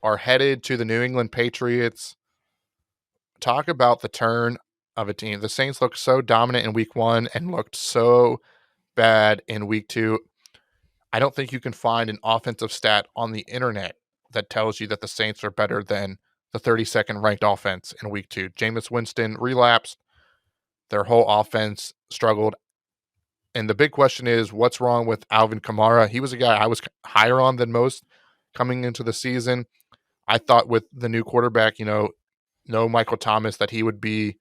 are headed to the New England Patriots. Talk about the turn of a team. The Saints looked so dominant in week 1 and looked so bad in week 2. I don't think you can find an offensive stat on the internet that tells you that the Saints are better than the 32nd ranked offense in week 2. Jameis Winston relapsed. Their whole offense struggled. And the big question is, what's wrong with Alvin Kamara? He was a guy I was higher on than most coming into the season. I thought with the new quarterback, no Michael Thomas, that he would be,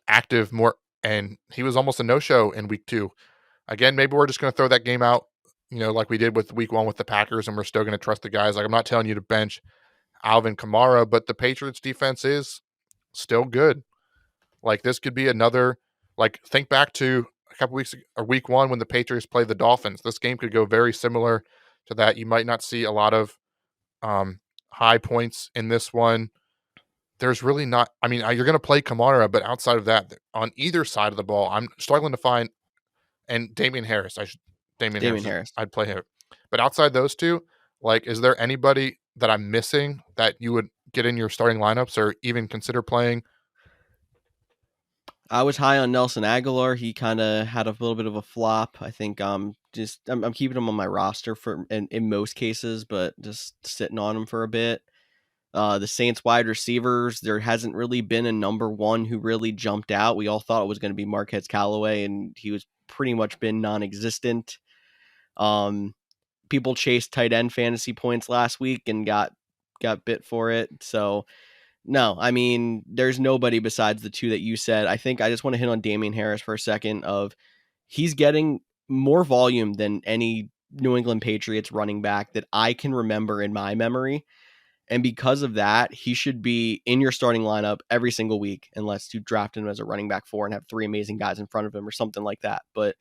active more. And he was almost a no-show in week 2. Again, maybe we're just going to throw that game out, like we did with week 1 with the Packers, and we're still going to trust the guys. Like, I'm not telling you to bench Alvin Kamara, but the Patriots defense is still good. Like, this could be another, think back to a couple weeks or week 1 when the Patriots played the Dolphins. This game could go very similar to that. You might not see a lot of high points in this one. There's really not, you're going to play Kamara, but outside of that, on either side of the ball, I'm struggling to find, and Damian Harris, Damian Harris. I'd play him. But outside those two, is there anybody that I'm missing that you would get in your starting lineups or even consider playing? I was high on Nelson Aguilar. He kind of had a little bit of a flop. I think I'm keeping him on my roster for in most cases, but just sitting on him for a bit. The Saints wide receivers, there hasn't really been a number one who really jumped out. We all thought it was going to be Marquez Callaway, and he was pretty much been non-existent. People chased tight end fantasy points last week and got bit for it. So no, there's nobody besides the two that you said. I think I just want to hit on Damian Harris for a second. He's getting more volume than any New England Patriots running back that I can remember in my memory. And because of that, he should be in your starting lineup every single week, unless you draft him as a running back 4 and have 3 amazing guys in front of him or something like that. But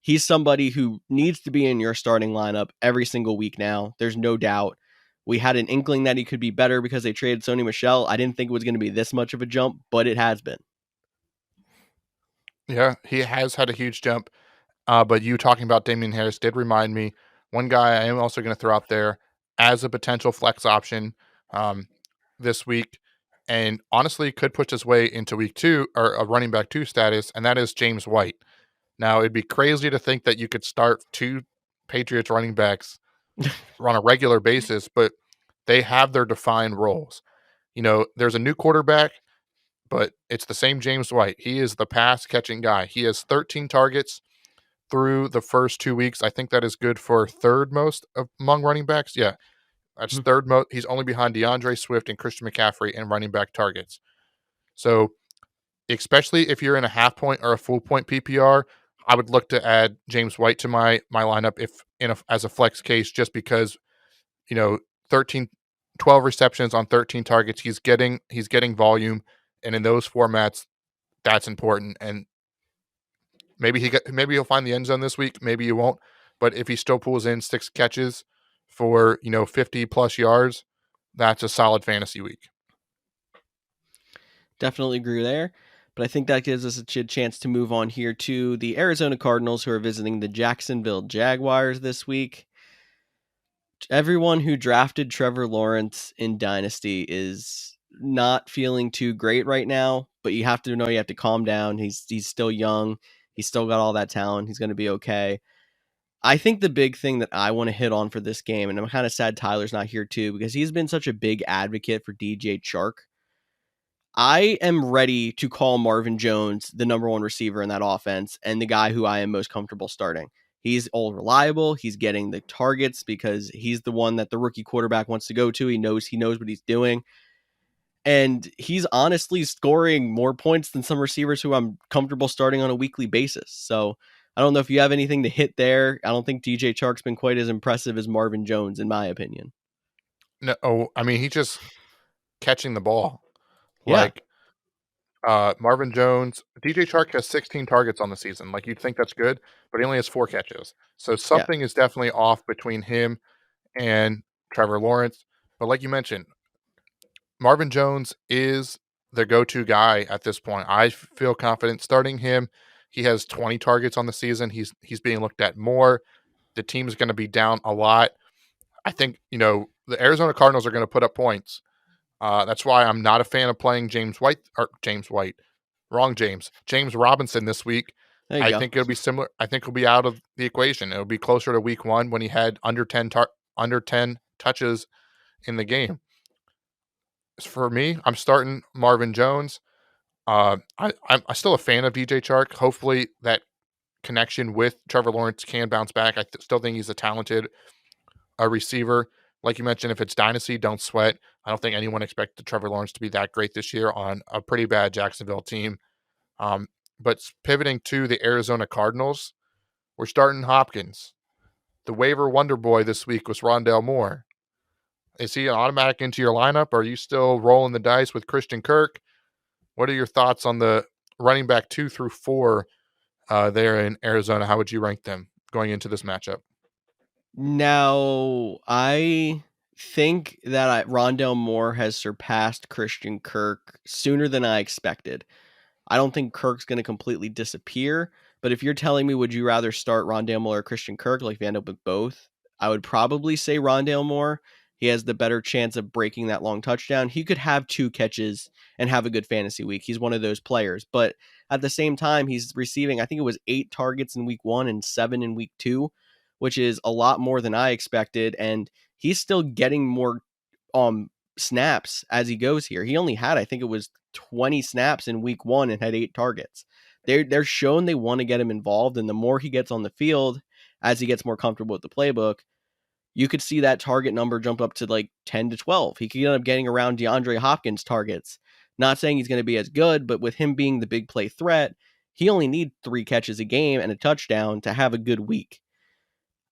he's somebody who needs to be in your starting lineup every single week now. There's no doubt. We had an inkling that he could be better because they traded Sony Michel. I didn't think it was going to be this much of a jump, but it has been. Yeah, he has had a huge jump. But you talking about Damian Harris did remind me, one guy I am also going to throw out there as a potential flex option this week, and honestly could push his way into week 2 or a running back 2 status, and that is James White. Now, it'd be crazy to think that you could start 2 Patriots running backs on a regular basis, but they have their defined roles. There's a new quarterback, but it's the same James White. He is the pass-catching guy. He has 13 targets through the first 2 weeks. I think that is good for third most among running backs. Yeah, that's third most. He's only behind DeAndre Swift and Christian McCaffrey in running back targets. So, especially if you're in a half point or a full point PPR, I would look to add James White to my lineup as a flex case, just because 13 12 receptions on 13 targets. He's getting volume, and in those formats, that's important. And maybe he'll find the end zone this week. Maybe he won't. But if he still pulls in 6 catches for 50 plus yards, that's a solid fantasy week. Definitely agree there. But I think that gives us a chance to move on here to the Arizona Cardinals, who are visiting the Jacksonville Jaguars this week. Everyone who drafted Trevor Lawrence in Dynasty is not feeling too great right now, but you have to calm down. He's still young. He's still got all that talent. He's going to be okay. I think the big thing that I want to hit on for this game, and I'm kind of sad Tyler's not here too, because he's been such a big advocate for DJ Chark. I am ready to call Marvin Jones the number 1 receiver in that offense and the guy who I am most comfortable starting. He's all reliable. He's getting the targets because he's the one that the rookie quarterback wants to go to. He knows what he's doing. And he's honestly scoring more points than some receivers who I'm comfortable starting on a weekly basis. So I don't know if you have anything to hit there. I don't think DJ Chark's been quite as impressive as Marvin Jones, in my opinion. No, he's just catching the ball. Yeah. Marvin Jones, DJ Chark has 16 targets on the season. You'd think that's good, but he only has 4 catches. So something is definitely off between him and Trevor Lawrence. But like you mentioned, Marvin Jones is the go-to guy at this point. I feel confident starting him. He has 20 targets on the season. He's being looked at more. The team's going to be down a lot. I think, the Arizona Cardinals are going to put up points. That's why I'm not a fan of playing James Robinson this week. There you I go. think it'll be similar. I think he'll be out of the equation. It'll be closer to week 1 when he had under 10 touches in the game. For me, I'm starting Marvin Jones. I'm still a fan of DJ Chark. Hopefully that connection with Trevor Lawrence can bounce back. I still think he's a talented receiver. Like you mentioned, if it's dynasty, don't sweat. I don't think anyone expected Trevor Lawrence to be that great this year on a pretty bad Jacksonville team. But pivoting to the Arizona Cardinals, we're starting Hopkins. The waiver wonder boy this week was Rondale Moore. Is he an automatic into your lineup? Or are you still rolling the dice with Christian Kirk? What are your thoughts on the running back 2 through 4 there in Arizona? How would you rank them going into this matchup? Now, I think that Rondale Moore has surpassed Christian Kirk sooner than I expected. I don't think Kirk's going to completely disappear, but if you're telling me, would you rather start Rondale Moore or Christian Kirk, like if you end up with both, I would probably say Rondale Moore. He has the better chance of breaking that long touchdown. He could have 2 catches and have a good fantasy week. He's one of those players, but at the same time, he's receiving, I think it was 8 targets in week 1 and 7 in week 2, which is a lot more than I expected. And he's still getting more snaps as he goes here. He only had, I think it was 20 snaps in week 1 and had 8 targets. They're shown they want to get him involved, and the more he gets on the field, as he gets more comfortable with the playbook, you could see that target number jump up to like 10 to 12. He could end up getting around DeAndre Hopkins targets. Not saying he's going to be as good, but with him being the big play threat, he only needs 3 catches a game and a touchdown to have a good week.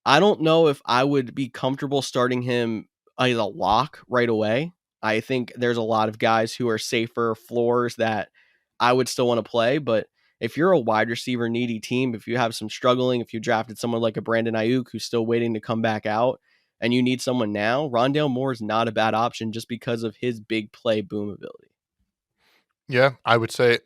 I don't know if I would be comfortable starting him as a lock right away. I think there's a lot of guys who are safer floors that I would still want to play, but if you're a wide receiver needy team, if you have some struggling, if you drafted someone like a Brandon Ayuk who's still waiting to come back out and you need someone now, Rondale Moore is not a bad option just because of his big play boom ability. Yeah, I would say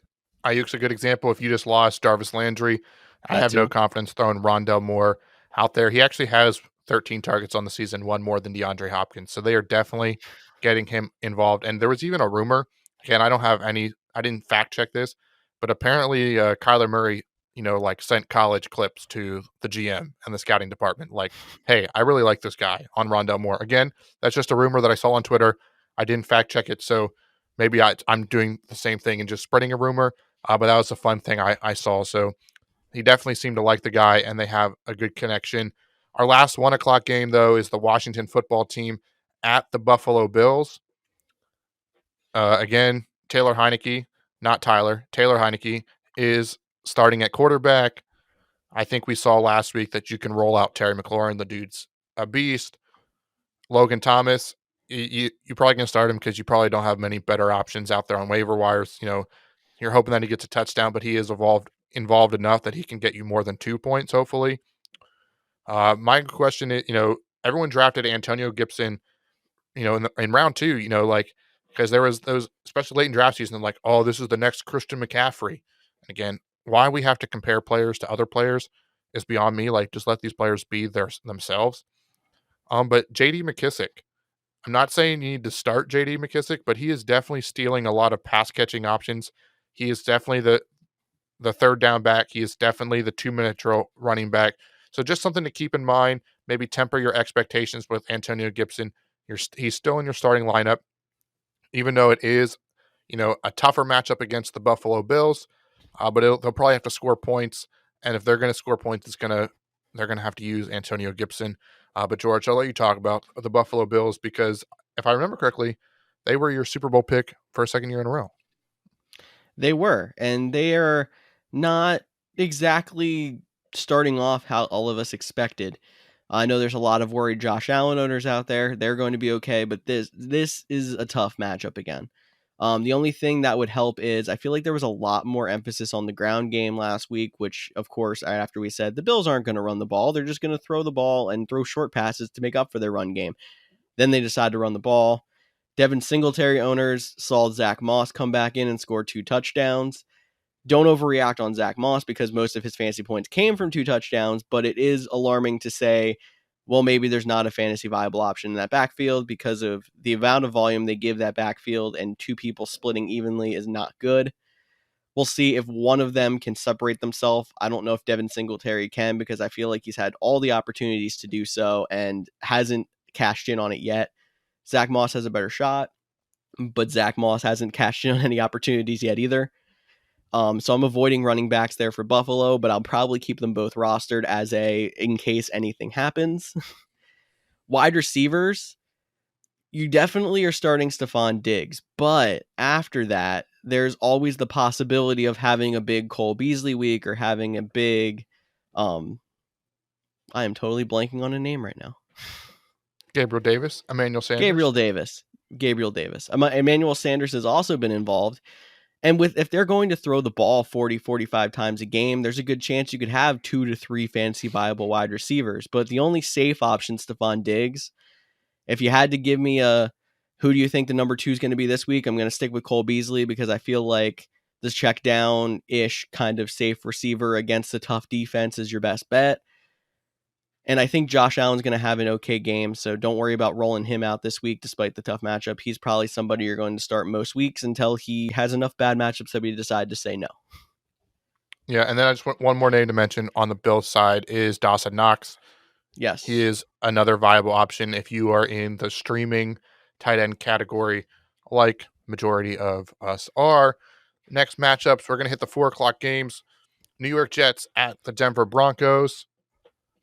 Ayuk's a good example. If you just lost Jarvis Landry, I That have no too. confidence throwing Rondale Moore out there. He actually has 13 targets on the season, one more than DeAndre Hopkins. So they are definitely getting him involved. And there was even a rumor. Again, I didn't fact check this, but apparently Kyler Murray, like sent college clips to the GM and the scouting department. Like, hey, I really like this guy on Rondale Moore. Again, that's just a rumor that I saw on Twitter. I didn't fact check it. So maybe I'm doing the same thing and just spreading a rumor. But that was a fun thing I saw. So he definitely seemed to like the guy, and they have a good connection. Our last 1:00 game, though, is the Washington football team at the Buffalo Bills. Again, Taylor Heineke, not Tyler, Taylor Heineke is starting at quarterback. I think we saw last week that you can roll out Terry McLaurin. The dude's a beast. Logan Thomas, you're probably going to start him because you probably don't have many better options out there on waiver wires. You're hoping that he gets a touchdown, but he is involved enough that he can get you more than 2 points, hopefully. My question is, everyone drafted Antonio Gibson, in round 2, because there was those, especially late in draft season, like, oh, this is the next Christian McCaffrey. And again, why we have to compare players to other players is beyond me. Like, just let these players be themselves. But J.D. McKissick, I'm not saying you need to start J.D. McKissick, but he is definitely stealing a lot of pass catching options. He is definitely the third down back. He is definitely the 2-minute drill running back. So just something to keep in mind. Maybe temper your expectations with Antonio Gibson. He's still in your starting lineup, even though it is, a tougher matchup against the Buffalo Bills. But they'll probably have to score points, and if they're going to score points, they're going to have to use Antonio Gibson. But George, I'll let you talk about the Buffalo Bills because if I remember correctly, they were your Super Bowl pick for a second year in a row. They were, and they are not exactly starting off how all of us expected. I know there's a lot of worried Josh Allen owners out there. They're going to be okay, but this is a tough matchup again. The only thing that would help is I feel like there was a lot more emphasis on the ground game last week, which, of course, after we said the Bills aren't going to run the ball, they're just going to throw the ball and throw short passes to make up for their run game. Then they decide to run the ball. Devin Singletary owners saw Zach Moss come back in and score 2 touchdowns. Don't overreact on Zach Moss because most of his fantasy points came from 2 touchdowns, but it is alarming to say, well, maybe there's not a fantasy viable option in that backfield because of the amount of volume they give that backfield, and 2 people splitting evenly is not good. We'll see if one of them can separate themselves. I don't know if Devin Singletary can because I feel like he's had all the opportunities to do so and hasn't cashed in on it yet. Zach Moss has a better shot, but Zach Moss hasn't cashed in on any opportunities yet either. So I'm avoiding running backs there for Buffalo, but I'll probably keep them both rostered as in case anything happens. Wide receivers, you definitely are starting Stephon Diggs, but after that, there's always the possibility of having a big Cole Beasley week or having a big, I am totally blanking on a name right now. Gabriel Davis, Emmanuel Sanders. Gabriel Davis. Emmanuel Sanders has also been involved. And if they're going to throw the ball 40, 45 times a game, there's a good chance you could have 2 to 3 fantasy viable wide receivers. But the only safe option, Stephon Diggs. If you had to give me who do you think the number 2 is going to be this week, I'm going to stick with Cole Beasley because I feel like this check down-ish kind of safe receiver against a tough defense is your best bet. And I think Josh Allen's going to have an okay game, so don't worry about rolling him out this week despite the tough matchup. He's probably somebody you're going to start most weeks until he has enough bad matchups that we decide to say no. Yeah, and then I just want one more name to mention on the Bills side is Dawson Knox. Yes. He is another viable option if you are in the streaming tight end category, like majority of us are. Next matchups, we're going to hit the 4 o'clock games. New York Jets at the Denver Broncos.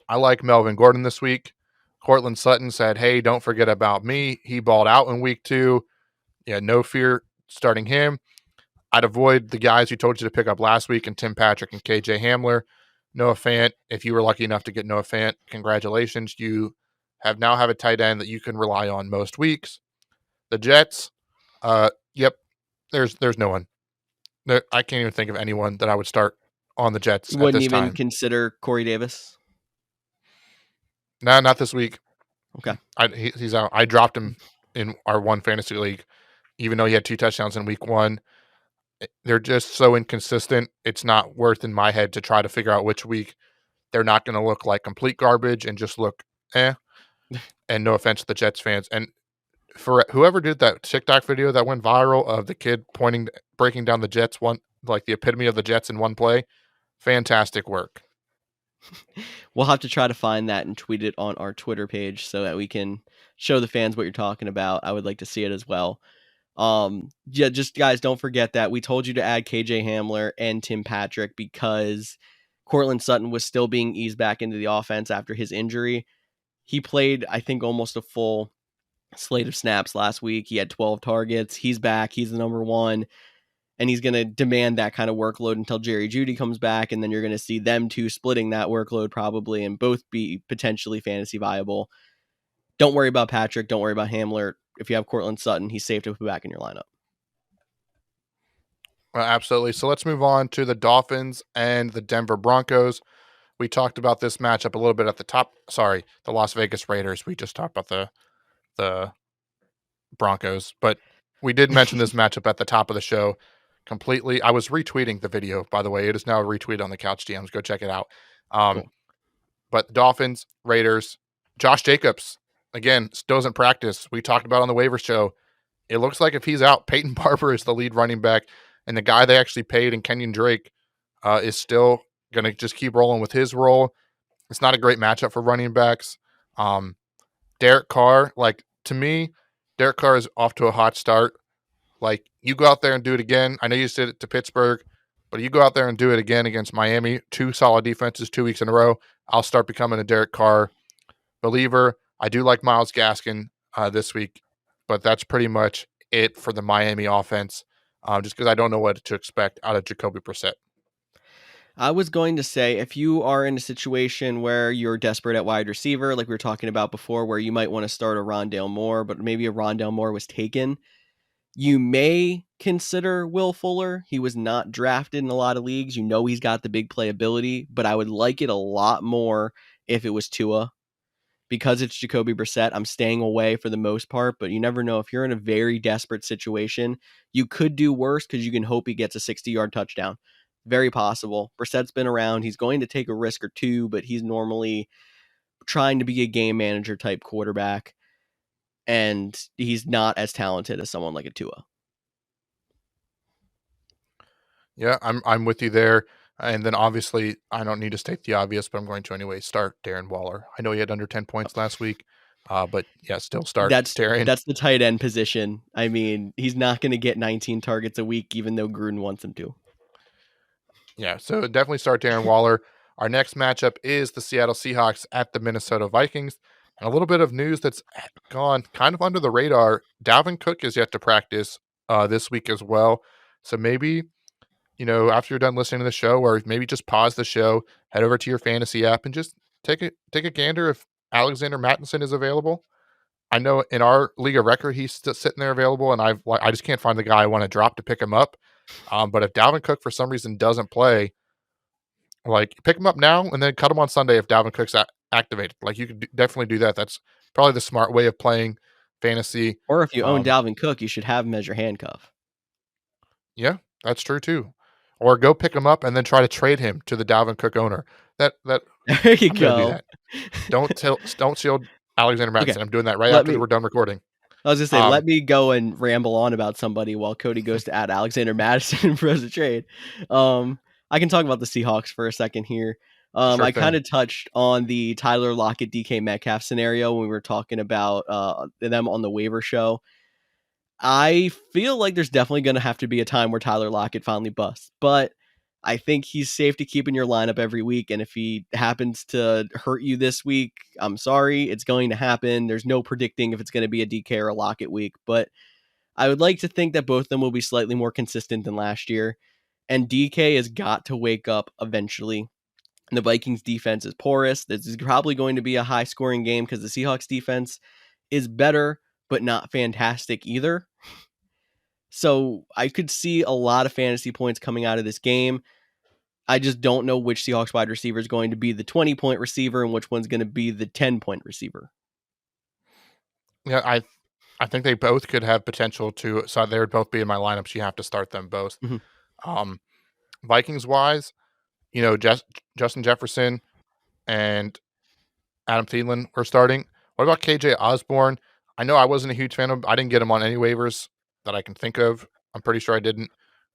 I like Melvin Gordon this week. Cortland Sutton said, hey, don't forget about me. He balled out in week 2. Yeah, no fear starting him. I'd avoid the guys who told you to pick up last week and Tim Patrick and KJ Hamler. Noah Fant, if you were lucky enough to get Noah Fant, congratulations. You now have a tight end that you can rely on most weeks. The Jets, yep, there's no one. I can't even think of anyone that I would start on the Jets You at wouldn't this even time. consider Corey Davis? No, not this week. Okay. He's out. I dropped him in our one fantasy league, even though he had 2 touchdowns in week 1. They're just so inconsistent. It's not worth in my head to try to figure out which week they're not going to look like complete garbage and just look And no offense to the Jets fans. And for whoever did that TikTok video that went viral of the kid breaking down the Jets, like the epitome of the Jets in one play, fantastic work. We'll have to try to find that and tweet it on our Twitter page so that we can show the fans what you're talking about. I would like to see it as well. Yeah, just guys, don't forget that we told you to add KJ Hamler and Tim Patrick because Cortland Sutton was still being eased back into the offense after his injury. He played, I think, almost a full slate of snaps last week. He had 12 targets. He's back. He's the number 1. And he's going to demand that kind of workload until Jerry Jeudy comes back. And then you're going to see them 2 splitting that workload probably and both be potentially fantasy viable. Don't worry about Patrick. Don't worry about Hamler. If you have Cortland Sutton, he's safe to put back in your lineup. Well, absolutely. So let's move on to the Dolphins and the Denver Broncos. We talked about this matchup a little bit at the top. Sorry, the Las Vegas Raiders. We just talked about the Broncos, but we did mention this matchup at the top of the show completely. I was retweeting the video, by the way. It is now retweeted on the Couch GMs. Go check it out. Cool. But the Dolphins, Raiders, Josh Jacobs, again, still doesn't practice. We talked about on the waiver show. It looks like if he's out, Peyton Barber is the lead running back, and the guy they actually paid in Kenyon Drake is still going to just keep rolling with his role. It's not a great matchup for running backs. Derek Carr, to me, Derek Carr is off to a hot start. You go out there and do it again. I know you did it to Pittsburgh, but you go out there and do it again against Miami, 2 solid defenses 2 weeks in a row. I'll start becoming a Derek Carr believer. I do like Myles Gaskin this week, but that's pretty much it for the Miami offense, just because I don't know what to expect out of Jacoby Brissett. I was going to say, if you are in a situation where you're desperate at wide receiver, like we were talking about before, where you might want to start a Rondale Moore, but maybe a Rondale Moore was taken, you may consider Will Fuller. He was not drafted in a lot of leagues. You know he's got the big playability, but I would like it a lot more if it was Tua. Because it's Jacoby Brissett, I'm staying away for the most part, but you never know. If you're in a very desperate situation, you could do worse because you can hope he gets a 60-yard touchdown. Very possible. Brissett's been around. He's going to take a risk or two, but he's normally trying to be a game manager type quarterback, and he's not as talented as someone like a Tua. Yeah, I'm with you there. And then obviously, I don't need to state the obvious, but I'm going to anyway. Start Darren Waller. I know he had under 10 points last week, but yeah, still start Darren. That's the tight end position. I mean, he's not going to get 19 targets a week, even though Gruden wants him to. Yeah, so definitely start Darren Waller. Our next matchup is the Seattle Seahawks at the Minnesota Vikings. And a little bit of news that's gone kind of under the radar. Dalvin Cook is yet to practice this week as well. So maybe, after you're done listening to the show, or maybe just pause the show, head over to your fantasy app and just take a gander if Alexander Mattinson is available. I know in our league of record, he's still sitting there available, and I just can't find the guy I want to drop to pick him up. But if Dalvin Cook for some reason doesn't play, pick him up now and then cut him on Sunday if Dalvin Cook's activated. You could definitely do that. That's probably the smart way of playing fantasy. Or if you own Dalvin Cook, you should have him as your handcuff. Yeah, that's true too. Or go pick him up and then try to trade him to the Dalvin Cook owner. There you go. Don't shield Alexander Mattison. Okay. I'm doing that right after we're done recording. I was going to say, let me go and ramble on about somebody while Cody goes to add Alexander Mattison for us a trade. I can talk about the Seahawks for a second here. I kind of touched on the Tyler Lockett, DK Metcalf scenario when we were talking about them on the waiver show. I feel like there's definitely going to have to be a time where Tyler Lockett finally busts, but I think he's safe to keep in your lineup every week. And if he happens to hurt you this week, I'm sorry, it's going to happen. There's no predicting if it's going to be a DK or a Lockett week, but I would like to think that both of them will be slightly more consistent than last year. And DK has got to wake up eventually. And the Vikings defense is porous. This is probably going to be a high scoring game because the Seahawks defense is better, but not fantastic either. So I could see a lot of fantasy points coming out of this game. I just don't know which Seahawks wide receiver is going to be the 20-point receiver and which one's going to be the 10-point receiver. Yeah, I think they both could have potential to. So they would both be in my lineups. You have to start them both. Mm-hmm. Vikings wise, Justin Jefferson and Adam Thielen were starting. What about KJ Osborne? I know I wasn't a huge fan of him. I didn't get him on any waivers that I can think of. I'm pretty sure I didn't.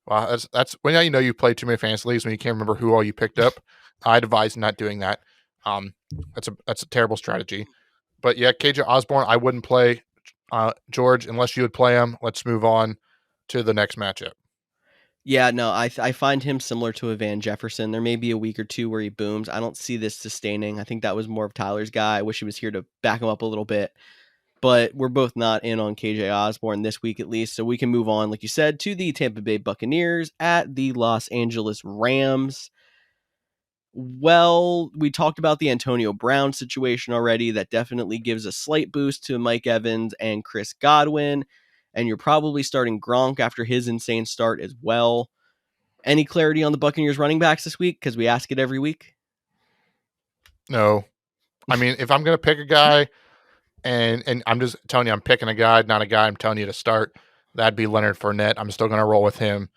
Well, that's when you play too many fantasy leagues when you can't remember who all you picked up. I'd advise not doing that. That's a terrible strategy. But yeah, KJ Osborne, I wouldn't play. George, unless you would play him, let's move on to the next matchup. Yeah, no, I find him similar to a Van Jefferson. There may be a week or two where he booms. I don't see this sustaining. I think that was more of Tyler's guy. I wish he was here to back him up a little bit. But we're both not in on KJ Osborne this week at least, so we can move on, like you said, to the Tampa Bay Buccaneers at the Los Angeles Rams. Well, we talked about the Antonio Brown situation already. That definitely gives a slight boost to Mike Evans and Chris Godwin, and you're probably starting Gronk after his insane start as well. Any clarity on the Buccaneers running backs this week? Because we ask it every week. No. I mean, if I'm going to pick a guy... And I'm just telling you, I'm picking a guy, not a guy I'm telling you to start. That'd be Leonard Fournette. I'm still going to roll with him.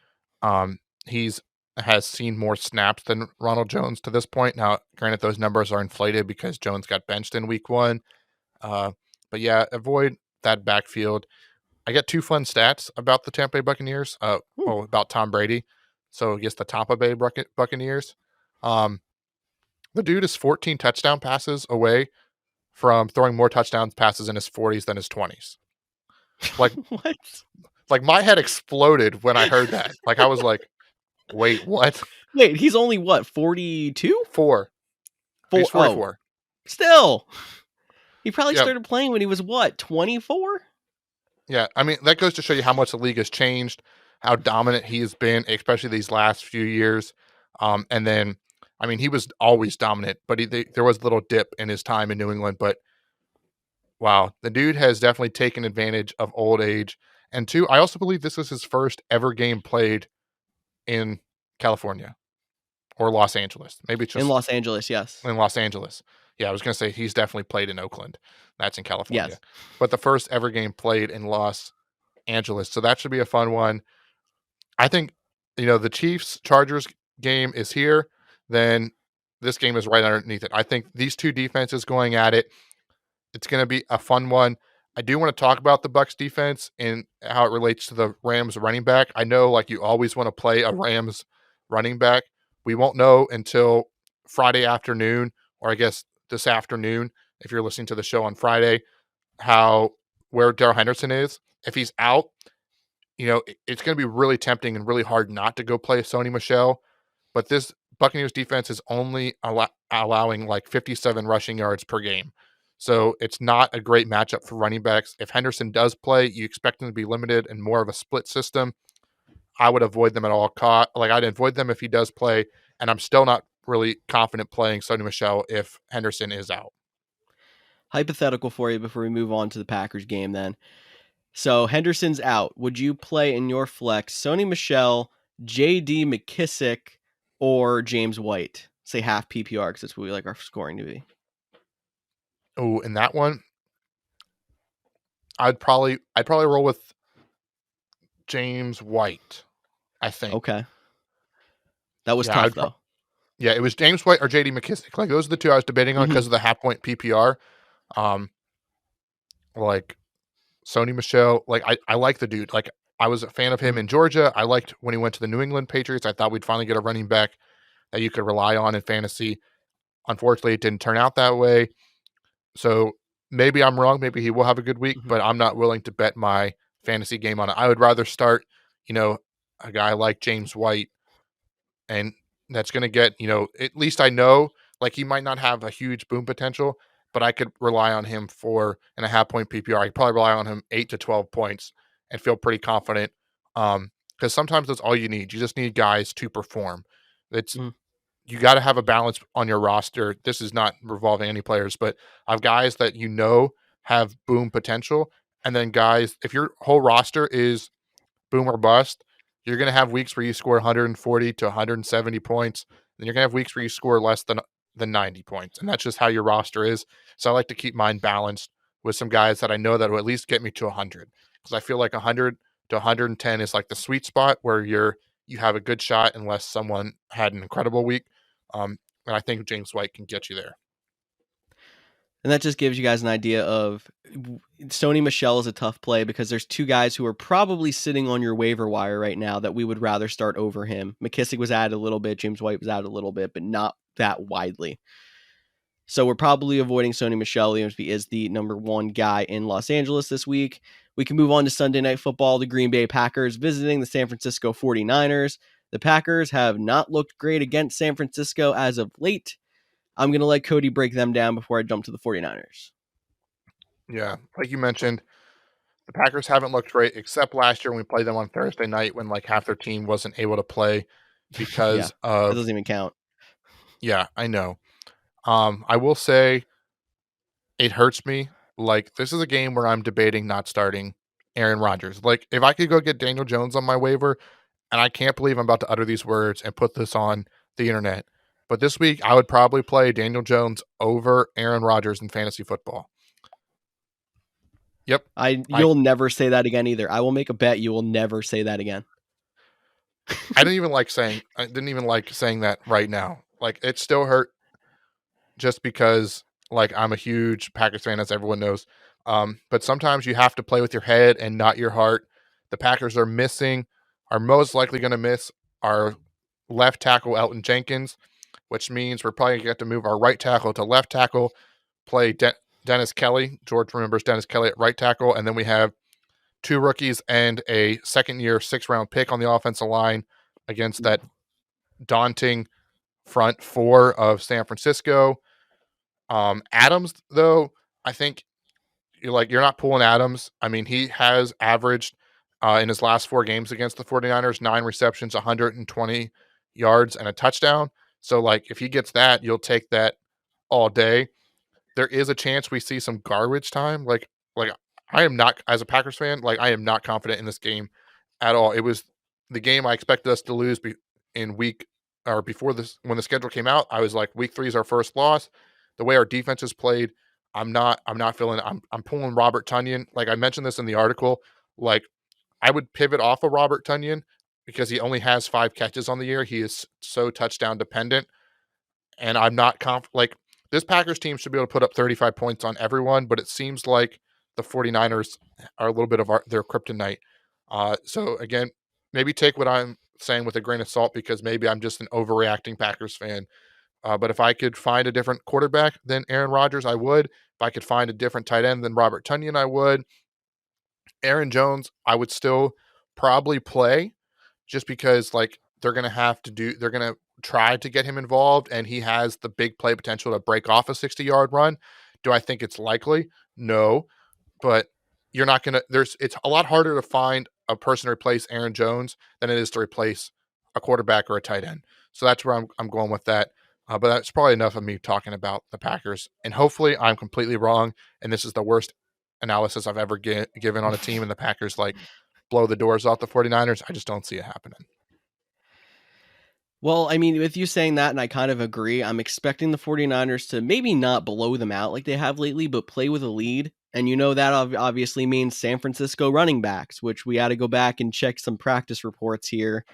Has seen more snaps than Ronald Jones to this point. Now, granted, those numbers are inflated because Jones got benched in week 1. But yeah, avoid that backfield. I get 2 fun stats about the Tampa Bay Buccaneers. About Tom Brady. So I guess the Tampa Bay Buccaneers. The dude is 14 touchdown passes away from throwing more touchdown passes in his 40s than his 20s. What? My head exploded when I heard that. I was like, wait, what? Wait, he's only what, 42? 4. He's 44. Still. He probably started playing when he was what, 24? Yeah, I mean, that goes to show you how much the league has changed, how dominant he has been, especially these last few years. And then I mean, he was always dominant, but there was a little dip in his time in New England. But wow, the dude has definitely taken advantage of old age. And 2, I also believe this was his first ever game played in California or Los Angeles. Maybe it's just in Los Angeles, yes. In Los Angeles. Yeah, I was going to say he's definitely played in Oakland. That's in California. Yes. But the first ever game played in Los Angeles. So that should be a fun one. I think, the Chiefs, Chargers game is here, then this game is right underneath it. I think these two defenses going at it, it's going to be a fun one. I do want to talk about the Bucs defense and how it relates to the Rams running back. I know like you always want to play a Rams running back. We won't know until Friday afternoon, or I guess this afternoon if you're listening to the show on Friday, where Darrell Henderson is. If he's out, it's going to be really tempting and really hard not to go play Sony Michel. But this Buccaneers defense is only allowing like 57 rushing yards per game. So it's not a great matchup for running backs. If Henderson does play, you expect him to be limited and more of a split system. I would avoid them at all costs. Like I'd avoid them if he does play, and I'm still not really confident playing Sony Michel if Henderson is out. Hypothetical for you before we move on to the Packers game then. So Henderson's out. Would you play in your flex Sony Michel, J.D. McKissick, or James White? Say half PPR because that's what we like our scoring to be. Oh, in that one, I'd probably roll with James White, I think. Okay. That was tough, though. Yeah, it was James White or J.D. McKissick. Like, those are the two I was debating on because of the half-point PPR. Like, Sony Michel, like, I like the dude. Like, I was a fan of him in Georgia. I liked when he went to the New England Patriots. I thought we'd finally get a running back that you could rely on in fantasy. Unfortunately, it didn't turn out that way. So maybe I'm wrong. Maybe he will have a good week, but I'm not willing to bet my fantasy game on it. I would rather start, a guy like James White, and that's going to get, at least I know, like he might not have a huge boom potential, but I could rely on him for in a half-point PPR. I could probably rely on him 8 to 12 points and feel pretty confident. Because sometimes that's all you need. You just need guys to perform. You got to have a balance on your roster. This is not revolving any players, but of guys that have boom potential, and then guys, if your whole roster is boom or bust, you're going to have weeks where you score 140 to 170 points, and you're going to have weeks where you score less than 90 points, and that's just how your roster is. So I like to keep mine balanced with some guys that I know that will at least get me to 100, because I feel like 100 to 110 is like the sweet spot where you have a good shot unless someone had an incredible week. And I think James White can get you there. And that just gives you guys an idea of Sony Michel is a tough play because there's two guys who are probably sitting on your waiver wire right now that we would rather start over him. McKissick was added a little bit, James White was added a little bit, but not that widely. So we're probably avoiding Sony Michel even if he is the number one guy in Los Angeles this week. We can move on to Sunday Night Football. The Green Bay Packers visiting the San Francisco 49ers. The Packers have not looked great against San Francisco as of late. I'm going to let Cody break them down before I jump to the 49ers. Yeah, like you mentioned, the Packers haven't looked great except last year when we played them on Thursday night when like half their team wasn't able to play because of... That doesn't even count. Yeah, I know. I will say it hurts me. Like, this is a game where I'm debating not starting Aaron Rodgers. Like, if I could go get Daniel Jones on my waiver, and I can't believe I'm about to utter these words and put this on the internet, but this week I would probably play Daniel Jones over Aaron Rodgers in fantasy football. Yep. You'll never say that again either. I will make a bet you will never say that again. I didn't even like saying that right now. Like, it still hurt just because like I'm a huge Packers fan, as everyone knows. But sometimes you have to play with your head and not your heart. The Packers are most likely going to miss our left tackle, Elton Jenkins, which means we're probably going to get to move our right tackle to left tackle, play Dennis Kelly. George remembers Dennis Kelly at right tackle. And then we have two rookies and a second-year 6th-round pick on the offensive line against that daunting front four of San Francisco. Adams, though, I think you're not pulling Adams. I mean, he has averaged in his last 4 games against the 49ers, 9 receptions, 120 yards, and a touchdown. So, like, if he gets that, you'll take that all day. There is a chance we see some garbage time. Like I am not, as a Packers fan, like I am not confident in this game at all. It was the game I expected us to lose in week or before this when the schedule came out. I was like, week 3 is our first loss. The way our defense is played, I'm not feeling it. I'm pulling Robert Tonyan. Like I mentioned this in the article, like I would pivot off of Robert Tonyan because he only has 5 catches on the year. He is so touchdown dependent, and I'm not like, this Packers team should be able to put up 35 points on everyone, but it seems like the 49ers are a little bit of their kryptonite. So again, maybe take what I'm saying with a grain of salt, because maybe I'm just an overreacting Packers fan. But if I could find a different quarterback than Aaron Rodgers, I would. If I could find a different tight end than Robert Tonyan, I would. Aaron Jones, I would still probably play, just because like they're going to try to get him involved, and he has the big play potential to break off a 60-yard run. Do I think it's likely? No, but you're not going to, it's a lot harder to find a person to replace Aaron Jones than it is to replace a quarterback or a tight end. So that's where I'm going with that. But that's probably enough of me talking about the Packers. And hopefully I'm completely wrong, and this is the worst analysis I've ever given on a team, and the Packers like blow the doors off the 49ers. I just don't see it happening. Well, I mean, with you saying that, and I kind of agree, I'm expecting the 49ers to maybe not blow them out like they have lately, but play with a lead. And that obviously means San Francisco running backs, which we had to go back and check some practice reports here.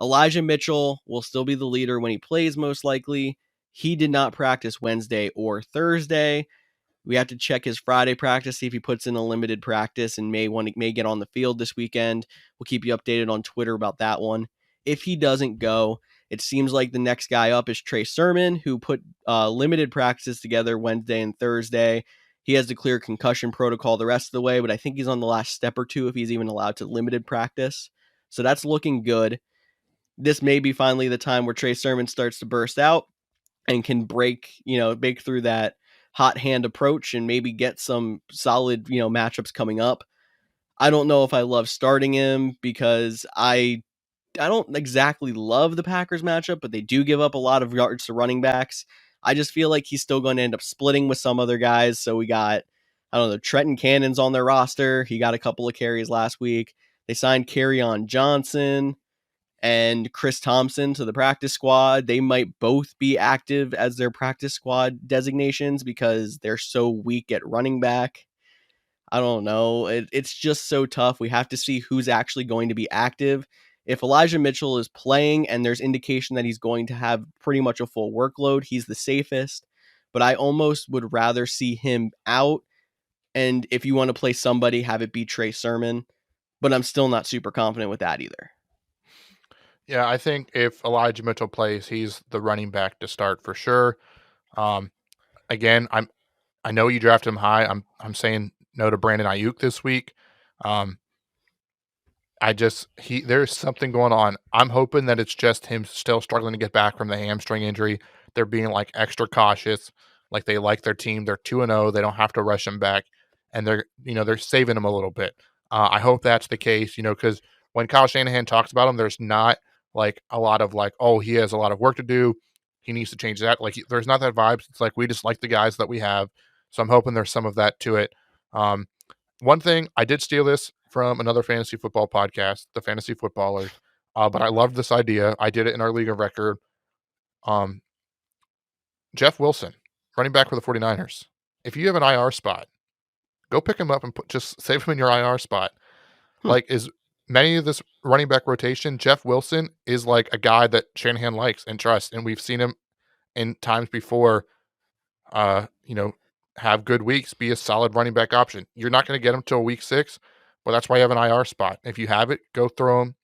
Elijah Mitchell will still be the leader when he plays, most likely. He did not practice Wednesday or Thursday. We have to check his Friday practice, see if he puts in a limited practice and may get on the field this weekend. We'll keep you updated on Twitter about that one. If he doesn't go, it seems like the next guy up is Trey Sermon, who put limited practices together Wednesday and Thursday. He has to clear concussion protocol the rest of the way, but I think he's on the last step or two if he's even allowed to limited practice. So that's looking good. This may be finally the time where Trey Sermon starts to burst out and can break through that hot hand approach and maybe get some solid, matchups coming up. I don't know if I love starting him, because I don't exactly love the Packers matchup, but they do give up a lot of yards to running backs. I just feel like he's still going to end up splitting with some other guys. So we got, I don't know, Trenton Cannon's on their roster. He got a couple of carries last week. They signed Kerryon Johnson and Chris Thompson to the practice squad. They might both be active as their practice squad designations because they're so weak at running back. I don't know. It's just so tough. We have to see who's actually going to be active. If Elijah Mitchell is playing and there's indication that he's going to have pretty much a full workload, he's the safest. But I almost would rather see him out. And if you want to play somebody, have it be Trey Sermon. But I'm still not super confident with that either. Yeah, I think if Elijah Mitchell plays, he's the running back to start for sure. Again, I know you drafted him high. I'm saying no to Brandon Ayuk this week. There's something going on. I'm hoping that it's just him still struggling to get back from the hamstring injury. They're being like extra cautious, like they like their team. They're 2-0. They don't have to rush him back, and they're saving him a little bit. I hope that's the case, because when Kyle Shanahan talks about him, there's not like a lot of like, oh, he has a lot of work to do, he needs to change that. Like there's not that vibe. It's like we just like the guys that we have. So I'm hoping there's some of that to it. One thing, I did steal this from another fantasy football podcast, the Fantasy Footballers, but I loved this idea. I did it in our league of record. Jeff Wilson, running back for the 49ers. If you have an IR spot, go pick him up and just save him in your IR spot. Like, is many of this running back rotation, Jeff Wilson is like a guy that Shanahan likes and trusts, and we've seen him in times before, have good weeks, be a solid running back option. You're not going to get him till week 6, but that's why you have an IR spot. If you have it, go throw him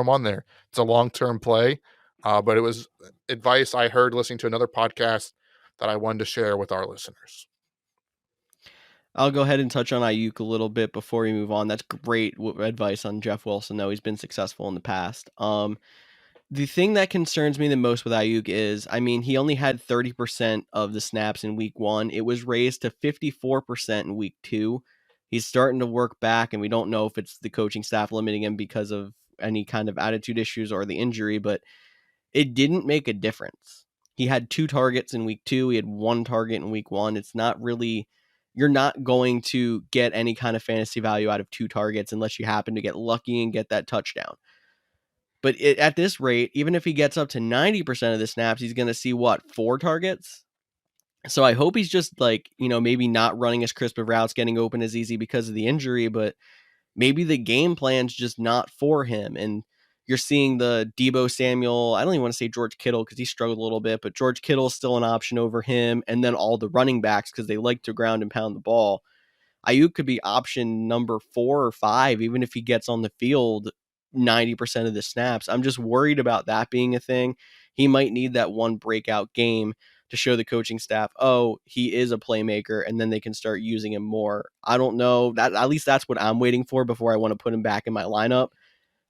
on there. It's a long-term play, but it was advice I heard listening to another podcast that I wanted to share with our listeners. I'll go ahead and touch on Ayuk a little bit before we move on. That's great advice on Jeff Wilson, though. He's been successful in the past. The thing that concerns me the most with Ayuk is, he only had 30% of the snaps in week 1. It was raised to 54% in week 2. He's starting to work back, and we don't know if it's the coaching staff limiting him because of any kind of attitude issues or the injury, but it didn't make a difference. He had 2 targets in week 2. He had 1 target in week 1. It's not really... You're not going to get any kind of fantasy value out of 2 targets unless you happen to get lucky and get that touchdown. But at this rate, even if he gets up to 90% of the snaps, he's going to see 4 targets? So I hope he's just maybe not running as crisp of routes, getting open as easy because of the injury, but maybe the game plan's just not for him. And You're seeing the Debo Samuel. I don't even want to say George Kittle because he struggled a little bit, but George Kittle is still an option over him. And then all the running backs because they like to ground and pound the ball. Ayuk could be option number 4 or 5, even if he gets on the field 90% of the snaps. I'm just worried about that being a thing. He might need that one breakout game to show the coaching staff, oh, he is a playmaker, and then they can start using him more. I don't know. That at least that's what I'm waiting for before I want to put him back in my lineup.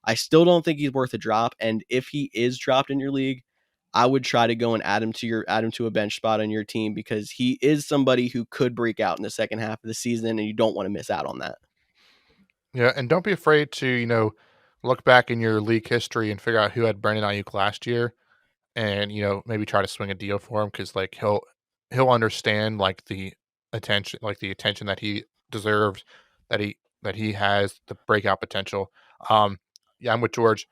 I still don't think he's worth a drop, and if he is dropped in your league, I would try to go and add him to a bench spot on your team because he is somebody who could break out in the second half of the season, and you don't want to miss out on that. Yeah, and don't be afraid to, look back in your league history and figure out who had Brandon Ayuk last year, and maybe try to swing a deal for him because like he'll understand like the attention that he deserves, that he has the breakout potential. Yeah, I'm with George.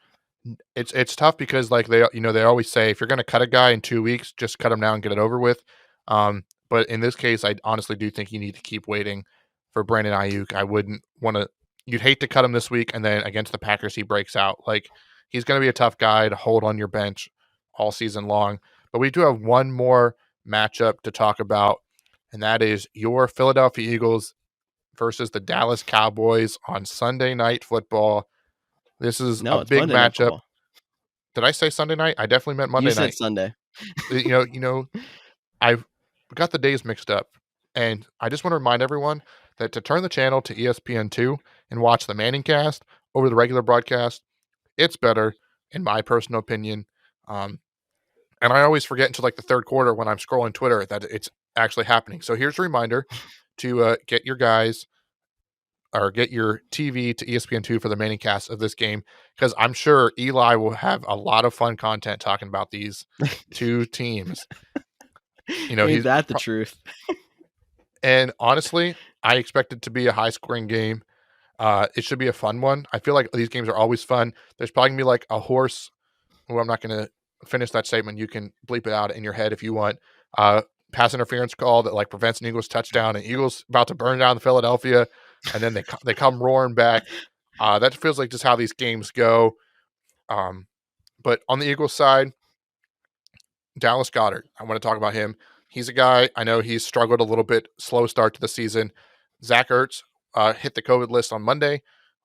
It's tough because like they always say if you're going to cut a guy in 2 weeks, just cut him now and get it over with. But in this case, I honestly do think you need to keep waiting for Brandon Ayuk. I wouldn't want to. You'd hate to cut him this week and then against the Packers he breaks out. Like he's going to be a tough guy to hold on your bench all season long. But we do have one more matchup to talk about, and that is your Philadelphia Eagles versus the Dallas Cowboys on Sunday Night Football. This is No, a it's big Monday Night matchup. Football. Did I say Sunday night? I definitely meant You Monday said night. Sunday. I've got the days mixed up, and I just want to remind everyone that to turn the channel to ESPN2 and watch the Manning cast over the regular broadcast, it's better, in my personal opinion. And I always forget until like the third quarter when I'm scrolling Twitter that it's actually happening. So here's a reminder to get your TV to ESPN2 for the Manning cast of this game, because I'm sure Eli will have a lot of fun content talking about these two teams. Ain't that the truth? And honestly, I expect it to be a high scoring game. It should be a fun one. I feel like these games are always fun. There's probably gonna be like a horse. Oh, I'm not gonna finish that statement. You can bleep it out in your head if you want. Pass interference call that like prevents an Eagles touchdown, and Eagles about to burn down the Philadelphia, and then they come roaring back. That feels like just how these games go. But on the Eagles side, Dallas Goedert, I want to talk about him. He's a guy, I know he's struggled a little bit, slow start to the season. Zach Ertz hit the COVID list on Monday,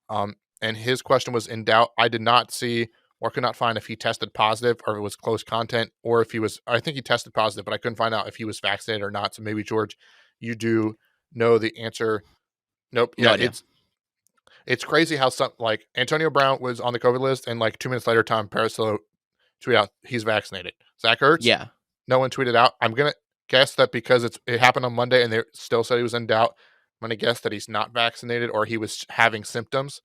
and his question was in doubt. I did not see or could not find if he tested positive or if it was close content or if he was, I think he tested positive, but I couldn't find out if he was vaccinated or not. So maybe, George, you do know the answer. Nope. No Yeah, idea. it's crazy how like Antonio Brown was on the COVID list, and like 2 minutes later, Tom Parasolo tweet out he's vaccinated. Zach Ertz, Yeah. no one tweeted out. I'm gonna guess that because it happened on Monday and they still said he was in doubt. I'm gonna guess that he's not vaccinated or he was having symptoms,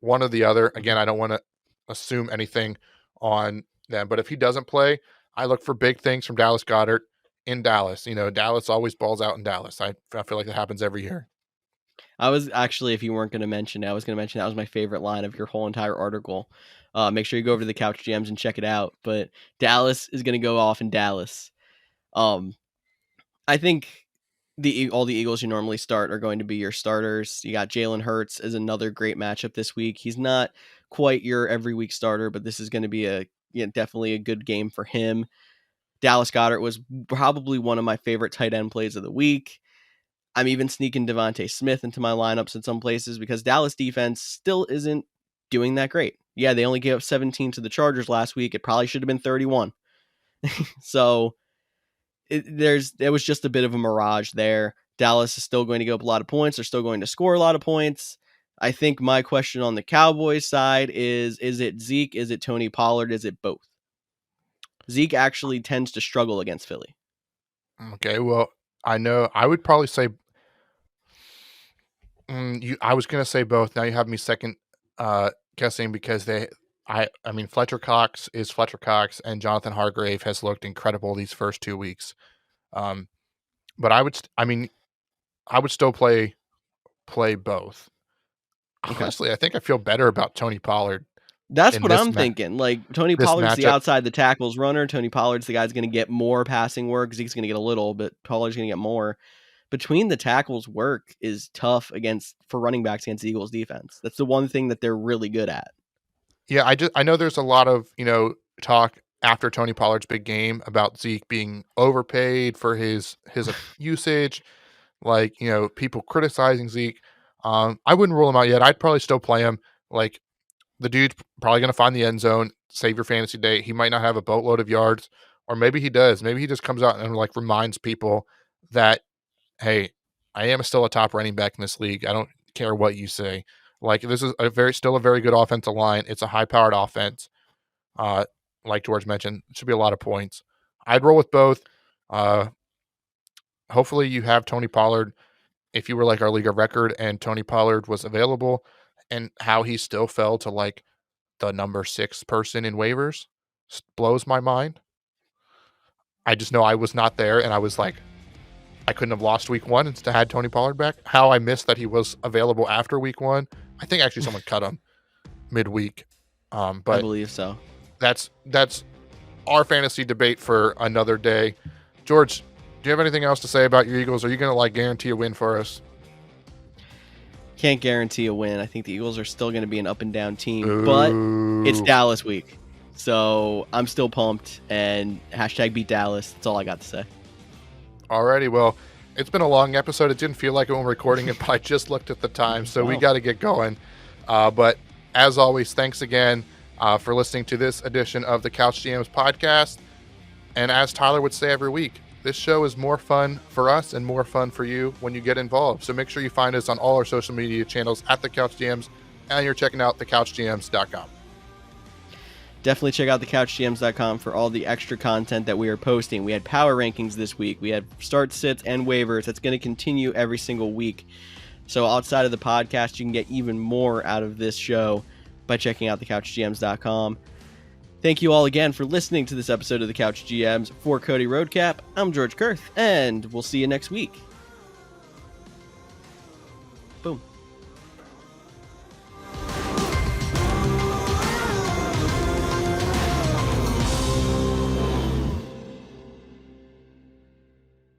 one or the other. Again, I don't want to assume anything on them, but if he doesn't play, I look for big things from Dallas Goedert in Dallas. Dallas always balls out in Dallas. I feel like that happens every year. I was actually, if you weren't going to mention it, I was going to mention that was my favorite line of your whole entire article. Make sure you go over to the Couch GMs and check it out. But Dallas is going to go off in Dallas. I think all the Eagles you normally start are going to be your starters. You got Jalen Hurts as another great matchup this week. He's not quite your every week starter, but this is going to be definitely a good game for him. Dallas Goedert was probably one of my favorite tight end plays of the week. I'm even sneaking Devontae Smith into my lineups in some places because Dallas defense still isn't doing that great. Yeah, they only gave up 17 to the Chargers last week. It probably should have been 31. So it was just a bit of a mirage there. Dallas is still going to give up a lot of points. They're still going to score a lot of points. I think my question on the Cowboys side is it Zeke? Is it Tony Pollard? Is it both? Zeke actually tends to struggle against Philly. Okay, well, I know I would probably say I was gonna say both. Now you have me second guessing because I mean Fletcher Cox is Fletcher Cox and Jonathan Hargrave has looked incredible these first 2 weeks. But I would still play both. Okay. Honestly, I think I feel better about Tony Pollard That's in what I'm thinking. Like Tony this Pollard's the matchup. outside the tackles runner. Tony Pollard's the guy's going to get more passing work. Zeke's going to get a little, but Pollard's going to get more. Between the tackles work is tough for running backs against the Eagles defense. That's the one thing that they're really good at. Yeah, I know there's a lot of, talk after Tony Pollard's big game about Zeke being overpaid for his usage, like, people criticizing Zeke. I wouldn't rule him out yet. I'd probably still play him. Like, the dude's probably going to find the end zone, save your fantasy day. He might not have a boatload of yards, or maybe he does. Maybe he just comes out and like reminds people that, hey, I am still a top running back in this league. I don't care what you say. Like, this is still a very good offensive line. It's a high powered offense. Uh, like George mentioned, it should be a lot of points. I'd roll with both. Uh, hopefully you have Tony Pollard if you were like our league of record and Tony Pollard was available, and how he still fell to like the number 6 person in waivers blows my mind. I just know I was not there, and I was like, I couldn't have lost week 1 and still had Tony Pollard back. How I missed that he was available after week 1. I think actually someone cut him midweek. I But believe so. that's our fantasy debate for another day. George, do you have anything else to say about your Eagles? Are you going to like guarantee a win for us? Can't guarantee a win. I think the Eagles are still going to be an up and down team, but it's Dallas week. So I'm still pumped, and hashtag beat Dallas. That's all I got to say. Alrighty, well, it's been a long episode. It didn't feel like it when recording it, but I just looked at the time, so we got to get going. But as always, thanks again for listening to this edition of the Couch GMs podcast. And as Tyler would say every week, this show is more fun for us and more fun for you when you get involved. So make sure you find us on all our social media channels at the Couch GMs, and you're checking out thecouchgms.com. Definitely check out thecouchgms.com for all the extra content that we are posting. We had power rankings this week. We had start, sits, and waivers. That's going to continue every single week. So outside of the podcast, you can get even more out of this show by checking out thecouchgms.com. Thank you all again for listening to this episode of the Couch GMs. For Cody Roadcap, I'm George Kurth, and we'll see you next week. Boom.